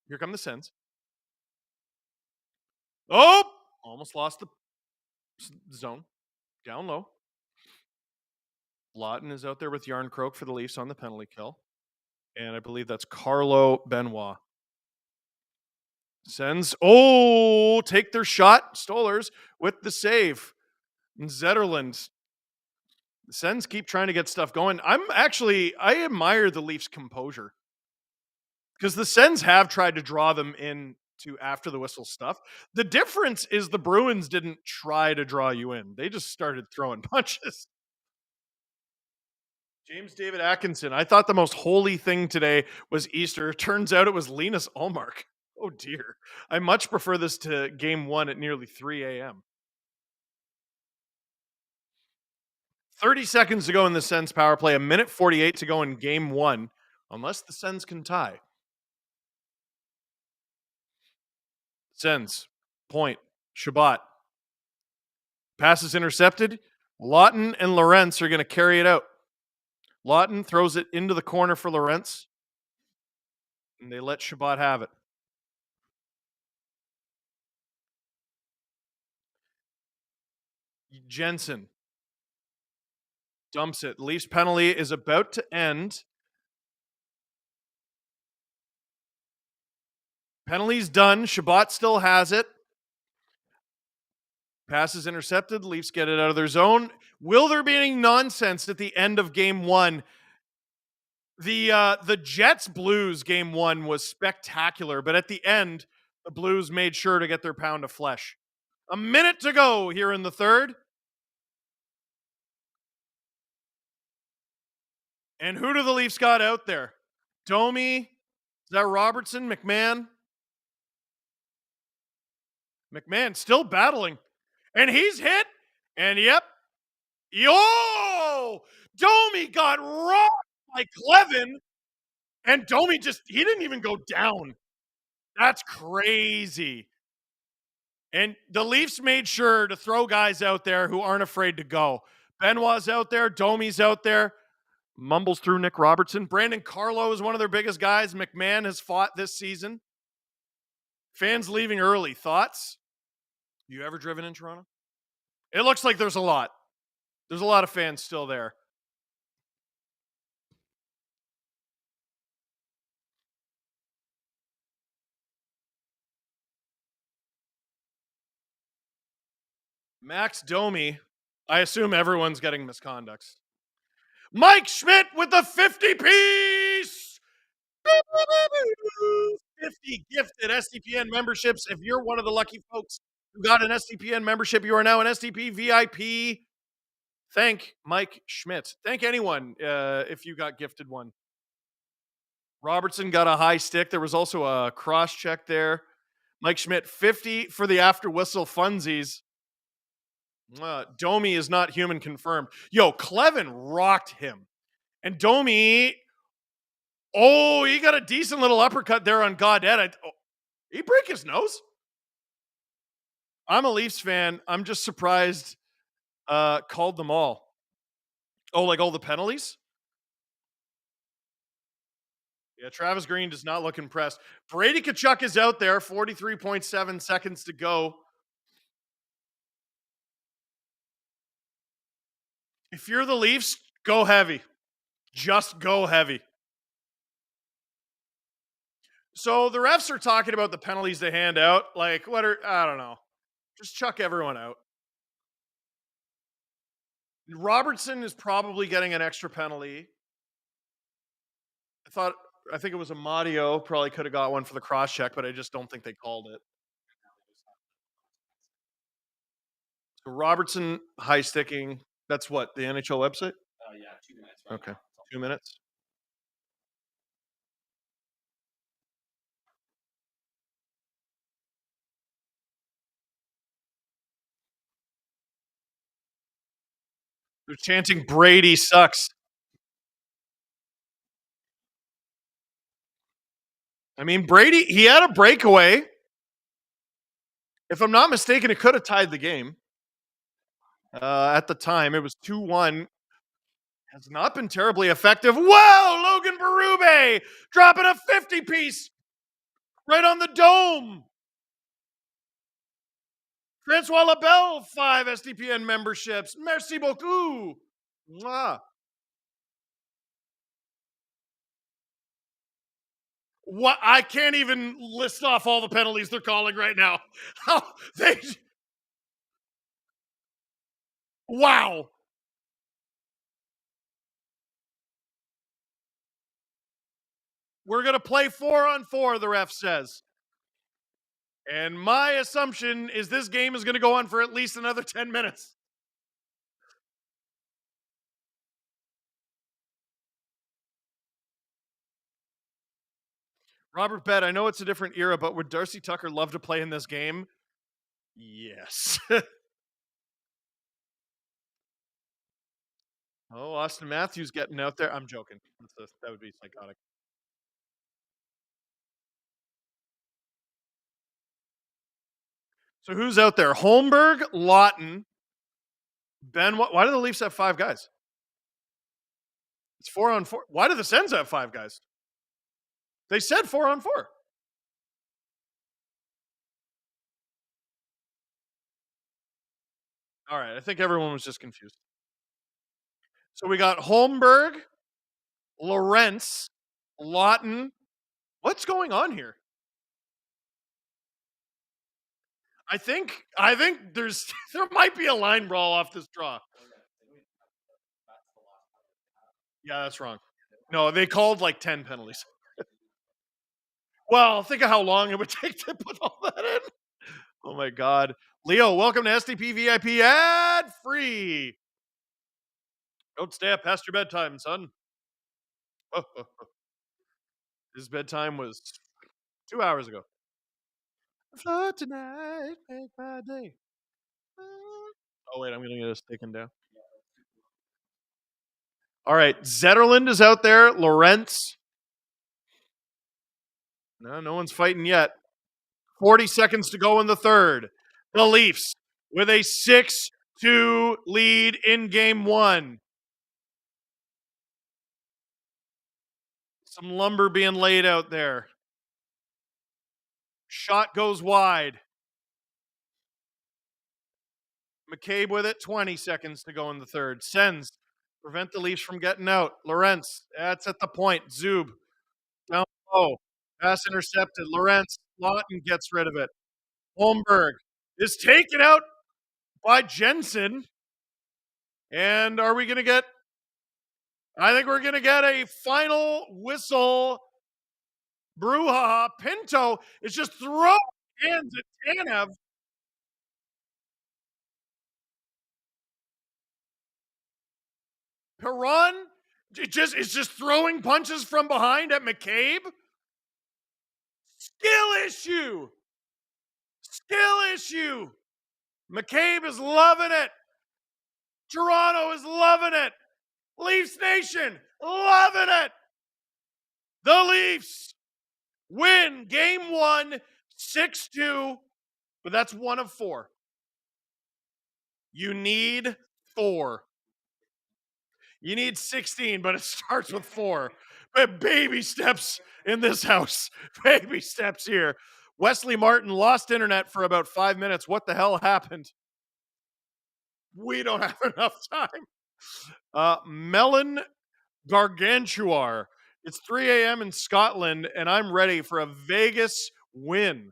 Here come the Sens. Oh, almost lost the zone. Down low. Lawton is out there with Yarn Croak for the Leafs on the penalty kill. And I believe that's Carlo Benoit. Sens, take their shot. Stolarz with the save. And Zetterland. The Sens keep trying to get stuff going. I admire the Leafs' composure. Because the Sens have tried to draw them in to after the whistle stuff. The difference is the Bruins didn't try to draw you in. They just started throwing punches. James David Atkinson. I thought the most holy thing today was Easter. Turns out it was Linus Ullmark. Oh, dear. I much prefer this to game 1 at nearly 3 a.m. 30 seconds to go in the Sens power play. 1:48 to go in game 1. Unless the Sens can tie. Sens. Point. Shabbat. Passes intercepted. Lawton and Lorentz are going to carry it out. Lawton throws it into the corner for Lorentz. And they let Shabbat have it. Jensen dumps it. Leafs penalty is about to end. Penalty's done. Shabbat still has it. Pass is intercepted. Leafs get it out of their zone. Will there be any nonsense at the end of game 1? The Jets Blues game 1 was spectacular, but at the end, the Blues made sure to get their pound of flesh. 1 minute to go here in the third. And who do the Leafs got out there? Domi? Is that Robertson? McMahon? McMahon still battling. And he's hit. And yep. Domi got rocked by Clevin. And Domi he didn't even go down. That's crazy. And the Leafs made sure to throw guys out there who aren't afraid to go. Benoit's out there. Domi's out there. Mumbles through Nick Robertson. Brandon Carlo is one of their biggest guys. McMahon has fought this season. Fans leaving early. Thoughts? You ever driven in Toronto? It looks like there's a lot. There's a lot of fans still there. Max Domi. I assume everyone's getting misconducts. Mike Schmidt with the 50 piece. 50 gifted SDPN memberships. If you're one of the lucky folks who got an SDPN membership, you are now an SDP VIP. Thank Mike Schmidt. Thank anyone if you got gifted one. Robertson got a high stick. There was also a cross check there. Mike Schmidt, 50 for the after whistle funsies. Domi is not human confirmed. Yo, Clevin rocked him. And Domi, he got a decent little uppercut there on Gaudette. He break his nose? I'm a Leafs fan. I'm just surprised called them all. Oh, like all the penalties? Yeah, Travis Green does not look impressed. Brady Tkachuk is out there, 43.7 seconds to go. If you're the Leafs, go heavy. Just go heavy. So the refs are talking about the penalties they hand out. Like, I don't know. Just chuck everyone out. Robertson is probably getting an extra penalty. I think it was Amadio probably could have got one for the cross check, but I just don't think they called it. So Robertson high sticking. That's what, the NHL website? Yeah, 2 minutes. Okay, 2 minutes. They're chanting Brady sucks. I mean, Brady, he had a breakaway. If I'm not mistaken, it could have tied the game. At the time, it was 2-1. Has not been terribly effective. Whoa, Logan Berube dropping a 50 piece right on the dome. Francois Labelle, 5 SDPN memberships. Merci beaucoup. Mwah. What? I can't even list off all the penalties they're calling right now. Wow. We're going to play 4-on-4, the ref says. And my assumption is this game is going to go on for at least another 10 minutes. Robert Bett, I know it's a different era, but would Darcy Tucker love to play in this game? Yes. Oh, Austin Matthews getting out there. I'm joking. That would be psychotic. So who's out there? Holmberg, Lawton, Ben. Why do the Leafs have 5 guys? It's 4-on-4. Why do the Sens have 5 guys? They said 4-on-4. All right. I think everyone was just confused. So we got Holmberg, Lorentz, Lawton. What's going on here? I think there might be a line brawl off this draw. Yeah, that's wrong. No, they called like 10 penalties. Well, think of how long it would take to put all that in. Oh my God. Leo, welcome to SDP VIP ad free. Don't stay up past your bedtime, son. His bedtime was 2 hours ago. Float tonight, make my day. Oh wait, I'm gonna get this taken down. All right, Zetterlund is out there. Lorentz. No one's fighting yet. 40 seconds to go in the third. The Leafs with a 6-2 lead in game 1. Some lumber being laid out there. Shot goes wide. McCabe with it. 20 seconds to go in the third. Sens prevent the Leafs from getting out. Lorentz, that's at the point. Zub down low. Pass intercepted. Lorentz, Lawton gets rid of it. Holmberg is taken out by Jensen. And are we going to get... I think we're going to get a final whistle. Brouhaha. Pinto is just throwing hands at Tanev. Perron is just throwing punches from behind at McCabe. Skill issue. Skill issue. McCabe is loving it. Toronto is loving it. Leafs Nation, loving it. The Leafs win game 1, 6-2, but that's 1 of 4. You need 4. You need 16, but it starts with 4. But baby steps in this house. Baby steps here. Wesley Martin lost internet for about 5 minutes. What the hell happened? We don't have enough time. Melon Gargantuar. It's 3 a.m. in Scotland, and I'm ready for a Vegas win.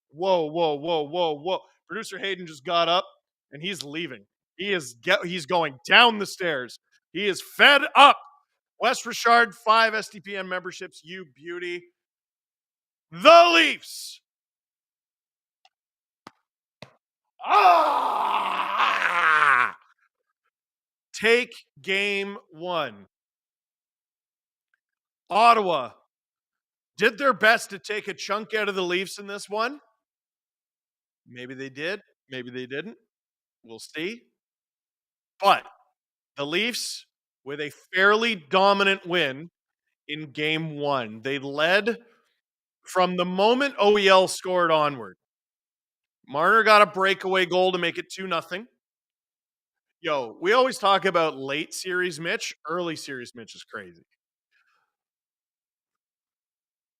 Whoa, whoa, whoa, whoa, whoa. Producer Hayden just got up, and he's leaving. He's going down the stairs. He is fed up. Wes Richard, 5 SDPN memberships. You beauty. The Leafs. Take game 1. Ottawa did their best to take a chunk out of the Leafs in this one. Maybe they did. Maybe they didn't. We'll see. But the Leafs, with a fairly dominant win in game 1, they led from the moment OEL scored onward. Marner got a breakaway goal to make it 2-0. Yo, we always talk about late series Mitch. Early series Mitch is crazy.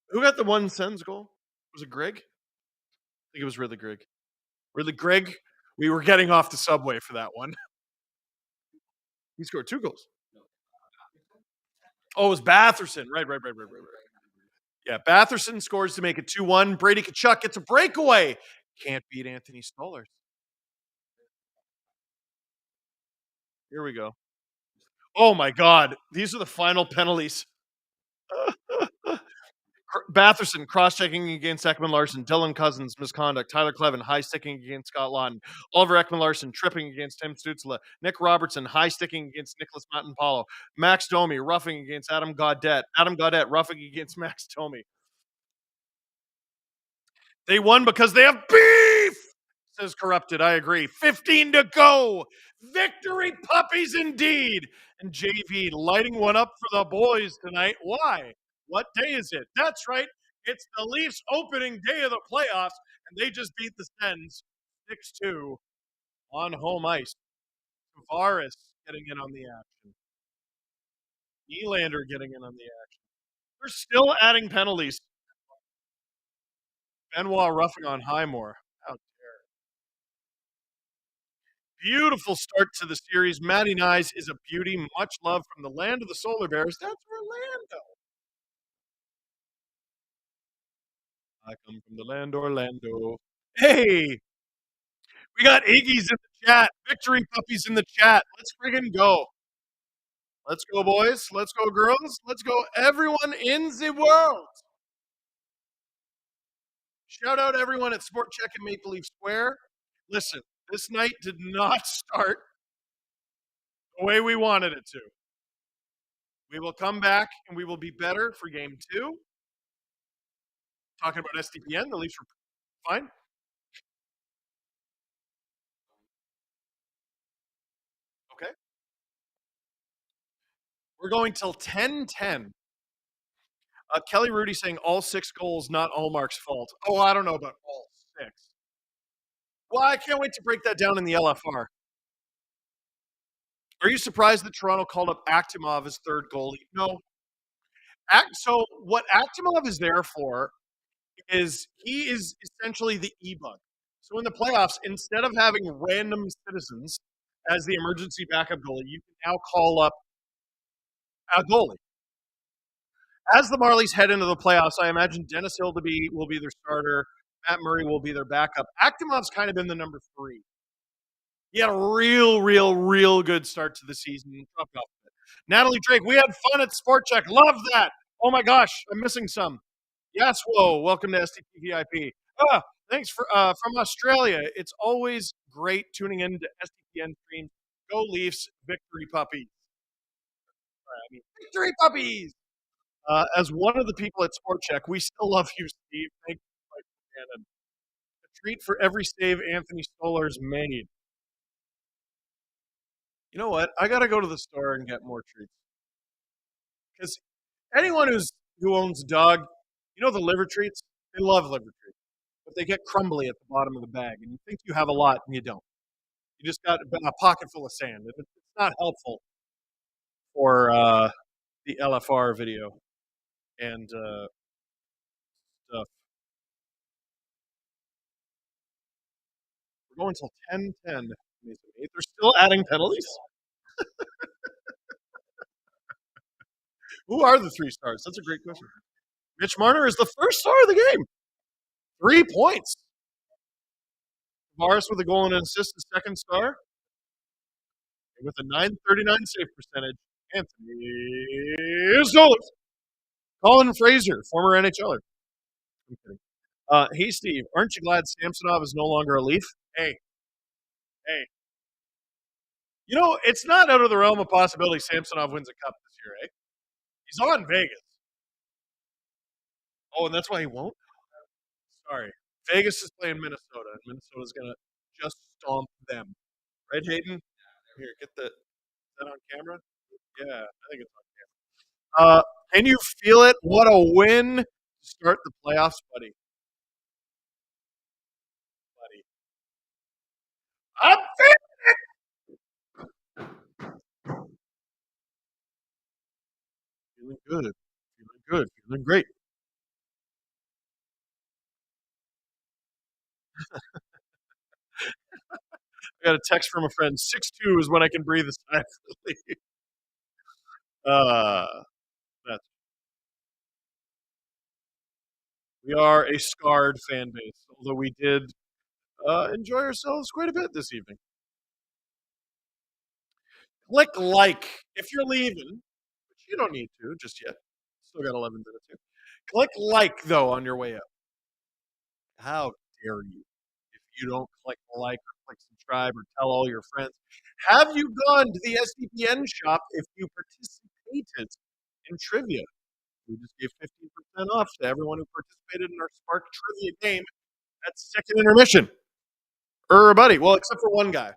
Who got the 1 Sens goal? Was it Greg? I think it was Ridley Greg. Ridley Greg, we were getting off the subway for that one. He scored 2 goals. Oh, it was Batherson. Right. Yeah, Batherson scores to make it 2-1. Brady Tkachuk gets a breakaway. Can't beat Anthony Stolarz. Here we go. Oh, my God. These are the final penalties. Batherson cross-checking against Ekman Larson. Dylan Cousins, misconduct. Tyler Clevin, high-sticking against Scott Lawton. Oliver Ekman Larson, tripping against Tim Stützle. Nick Robertson, high-sticking against Nicholas Matanpalo. Max Domi, roughing against Adam Gaudette. Adam Gaudette, roughing against Max Domi. They won because they have beef, says Corrupted. I agree. 15 to go. Victory puppies indeed. And JV lighting one up for the boys tonight. Why? What day is it? That's right. It's the Leafs opening day of the playoffs, and they just beat the Sens 6-2 on home ice. Tavares getting in on the action. Nylander getting in on the action. They're still adding penalties. Benoit roughing on Highmore. How dare. Beautiful start to the series. Matty Nyes is a beauty. Much love from the land of the Solar Bears. That's Orlando. I come from the land Orlando. Hey, we got Iggy's in the chat. Victory puppies in the chat. Let's friggin' go. Let's go, boys. Let's go, girls. Let's go, everyone in the world. Shout out everyone at SportChek and Maple Leaf Square. Listen, this night did not start the way we wanted it to. We will come back and we will be better for game 2. Talking about SDPN, the Leafs were fine. Okay. We're going till 10:10. Kelly Rudy saying all 6 goals, not Allmark's fault. Oh, I don't know about all 6. Well, I can't wait to break that down in the LFR. Are you surprised that Toronto called up Akhtimov as third goalie? No. So what Akhtimov is there for is he is essentially the e-bug. So in the playoffs, instead of having random citizens as the emergency backup goalie, you can now call up a goalie. As the Marlies head into the playoffs, I imagine Dennis Hill will be their starter. Matt Murray will be their backup. Akhtimov's kind of been the number 3. He had a real good start to the season. Dropped off a bit. Natalie Drake, we had fun at SportChek. Love that. Oh my gosh, I'm missing some. Yes, whoa. Welcome to STP VIP. Thanks from Australia. It's always great tuning in to STPN streams. Go Leafs, victory puppies. Victory puppies. As one of the people at SportChek, we still love you, Steve. Thank you, Mike Buchanan. A treat for every save Anthony Stolar's made. You know what? I got to go to the store and get more treats. Because anyone who owns a dog, you know the liver treats? They love liver treats. But they get crumbly at the bottom of the bag. And you think you have a lot, and you don't. You just got a pocket full of sand. It's not helpful for the LFR video and stuff. We're going until 10:10. They're still adding penalties? Who are the 3 stars? That's a great question. Mitch Marner is the first star of the game. 3 points. Tavares with a goal and an assist, the second star. And with a .939 save percentage, Anthony Stolarz. Colin Fraser, former NHLer. I'm kidding. Hey, Steve, aren't you glad Samsonov is no longer a Leaf? Hey. You know, it's not out of the realm of possibility Samsonov wins a cup this year, eh? He's on Vegas. Oh, and that's why he won't? Sorry. Vegas is playing Minnesota, and Minnesota's going to just stomp them. Right, Hayden? Here, get the... Is that on camera? Yeah, I think it's on camera. Can you feel it? What a win to start the playoffs, buddy. I'm feeling good. Feeling great. I got a text from a friend. 6'2" is when I can breathe a sigh of relief. We are a scarred fan base, although we did enjoy ourselves quite a bit this evening. Click like if you're leaving, which you don't need to just yet. Still got 11 minutes here. Click like, though, on your way up. How dare you? If you don't click like or click subscribe or tell all your friends. Have you gone to the SDPN shop if you participated in trivia? We just gave 15% off to everyone who participated in our Spark Trivia game at second intermission. Buddy. Well, except for one guy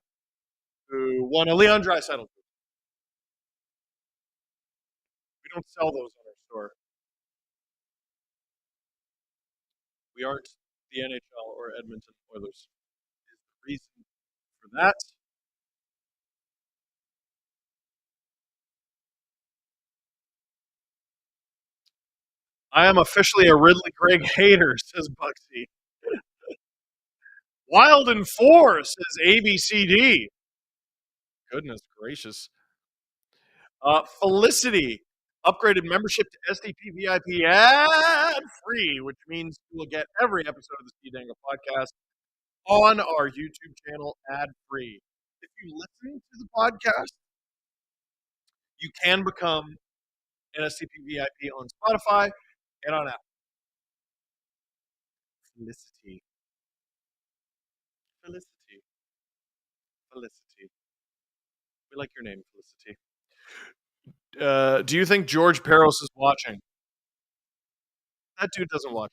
who won a Leon Draisaitl. We don't sell those on our store. We aren't the NHL or Edmonton Oilers. Is the reason for that. I am officially a Ridley Gregg hater, says Bugsy. Wild and 4, says ABCD. Goodness gracious. Felicity, upgraded membership to SDP VIP ad-free, which means you will get every episode of the Steve Dangle podcast on our YouTube channel ad-free. If you listen to the podcast, you can become an SCP VIP on Spotify and on Apple. Felicity. We like your name, Felicity. Do you think George Peros is watching? That dude doesn't watch.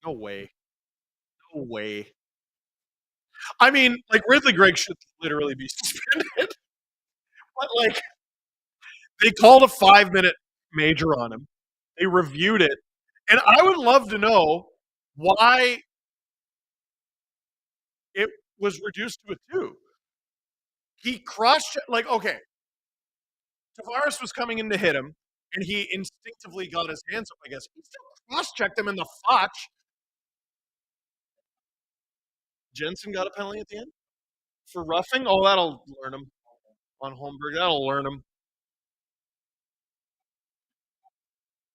No way. I mean, like, Ridley Gregg should literally be suspended. But, like, they called a 5-minute major on him. They reviewed it. And I would love to know why it was reduced to a 2. He cross-checked, like, okay. Tavares was coming in to hit him, and he instinctively got his hands up, I guess. He still cross-checked him in the fotch. Jensen got a penalty at the end for roughing. Oh, that'll learn him on Holmberg. That'll learn him.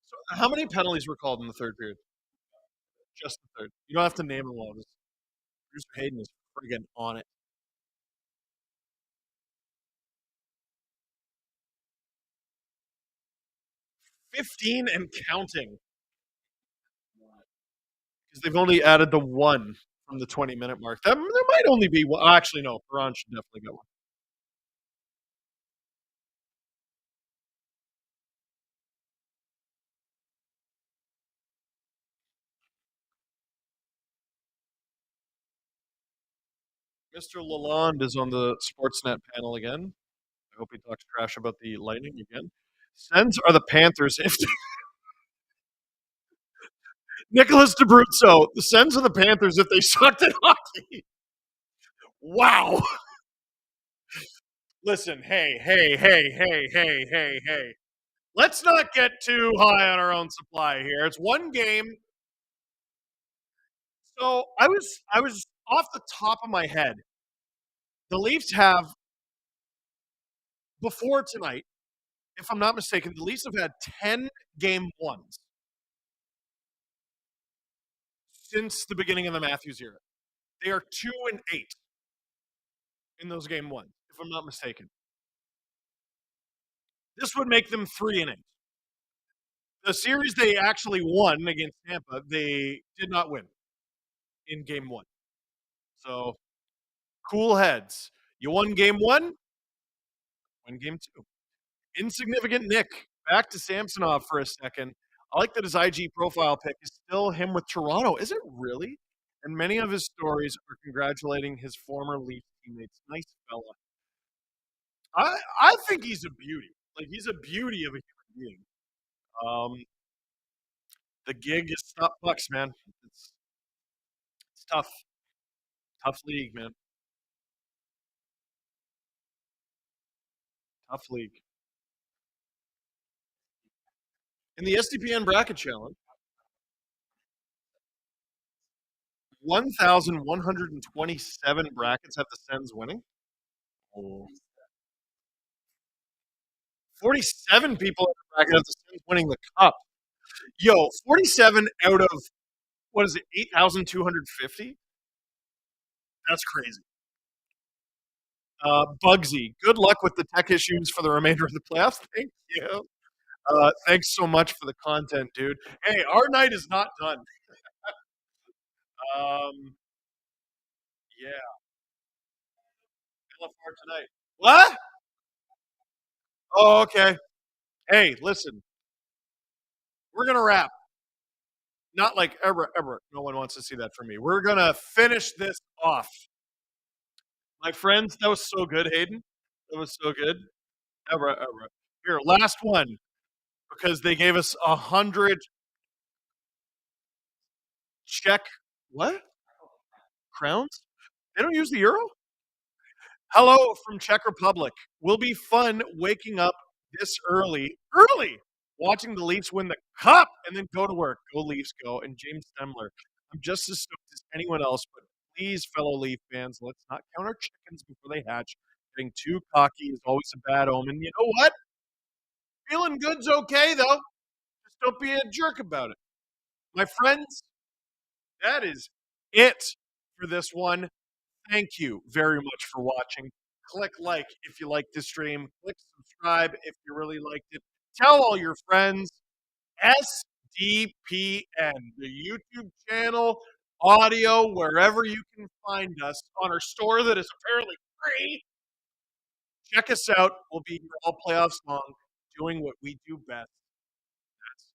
So, how many penalties were called in the third period? Just the third. You don't have to name them all. Producer Hayden is friggin' on it. 15 and counting. Because they've only added the one from the 20-minute mark. There might only be one. Actually, no. Iran should definitely get one. Mr. Lalonde is on the Sportsnet panel again. I hope he talks trash about the Lightning again. Sens are the Panthers. If Nicholas DeBruzzo, the Sens are the Panthers if they sucked at hockey. Wow. Listen, hey. Let's not get too high on our own supply here. It's one game. So I was off the top of my head. The Leafs have, before tonight, if I'm not mistaken, the Leafs have had 10 game ones since the beginning of the Matthews era. They are 2-8 in those game ones, if I'm not mistaken. This would make them 3-8. The series they actually won against Tampa, they did not win in game one. So, cool heads. You won game one, win game two. Insignificant Nick, back to Samsonov for a second. I like that his IG profile pic is still him with Toronto. Is it really? And many of his stories are congratulating his former Leaf teammates. Nice fella. I think he's a beauty. Like, he's a beauty of a human being. The gig is tough bucks, man. It's tough. Tough league, man. Tough league. In the SDPN Bracket Challenge, 1,127 brackets have the Sens winning. Oh. 47 people in the bracket have the Sens winning the Cup. Yo, 47 out of, what is it, 8,250? That's crazy. Bugsy, good luck with the tech issues for the remainder of the playoffs. Thank you. Thanks so much for the content, dude. Hey, our night is not done. Yeah. LFR tonight. What? Oh, okay. Hey, listen. We're going to wrap. Not like ever. No one wants to see that from me. We're going to finish this off. My friends, that was so good, Hayden. That was so good. Ever. Here, last one. Because they gave us 100 Czech. What? Crowns? They don't use the euro? Hello from Czech Republic. Will be fun waking up this early, watching the Leafs win the Cup and then go to work. Go Leafs, go. And James Stemler. I'm just as stoked as anyone else, but please, fellow Leaf fans, let's not count our chickens before they hatch. Getting too cocky is always a bad omen. You know what? Feeling good's okay, though. Just don't be a jerk about it. My friends, that is it for this one. Thank you very much for watching. Click like if you liked this stream. Click subscribe if you really liked it. Tell all your friends. SDPN, the YouTube channel, audio, wherever you can find us on our store that is apparently free. Check us out. We'll be here all playoffs long, doing what we do best. That's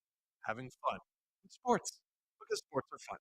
having fun with sports, because sports are fun.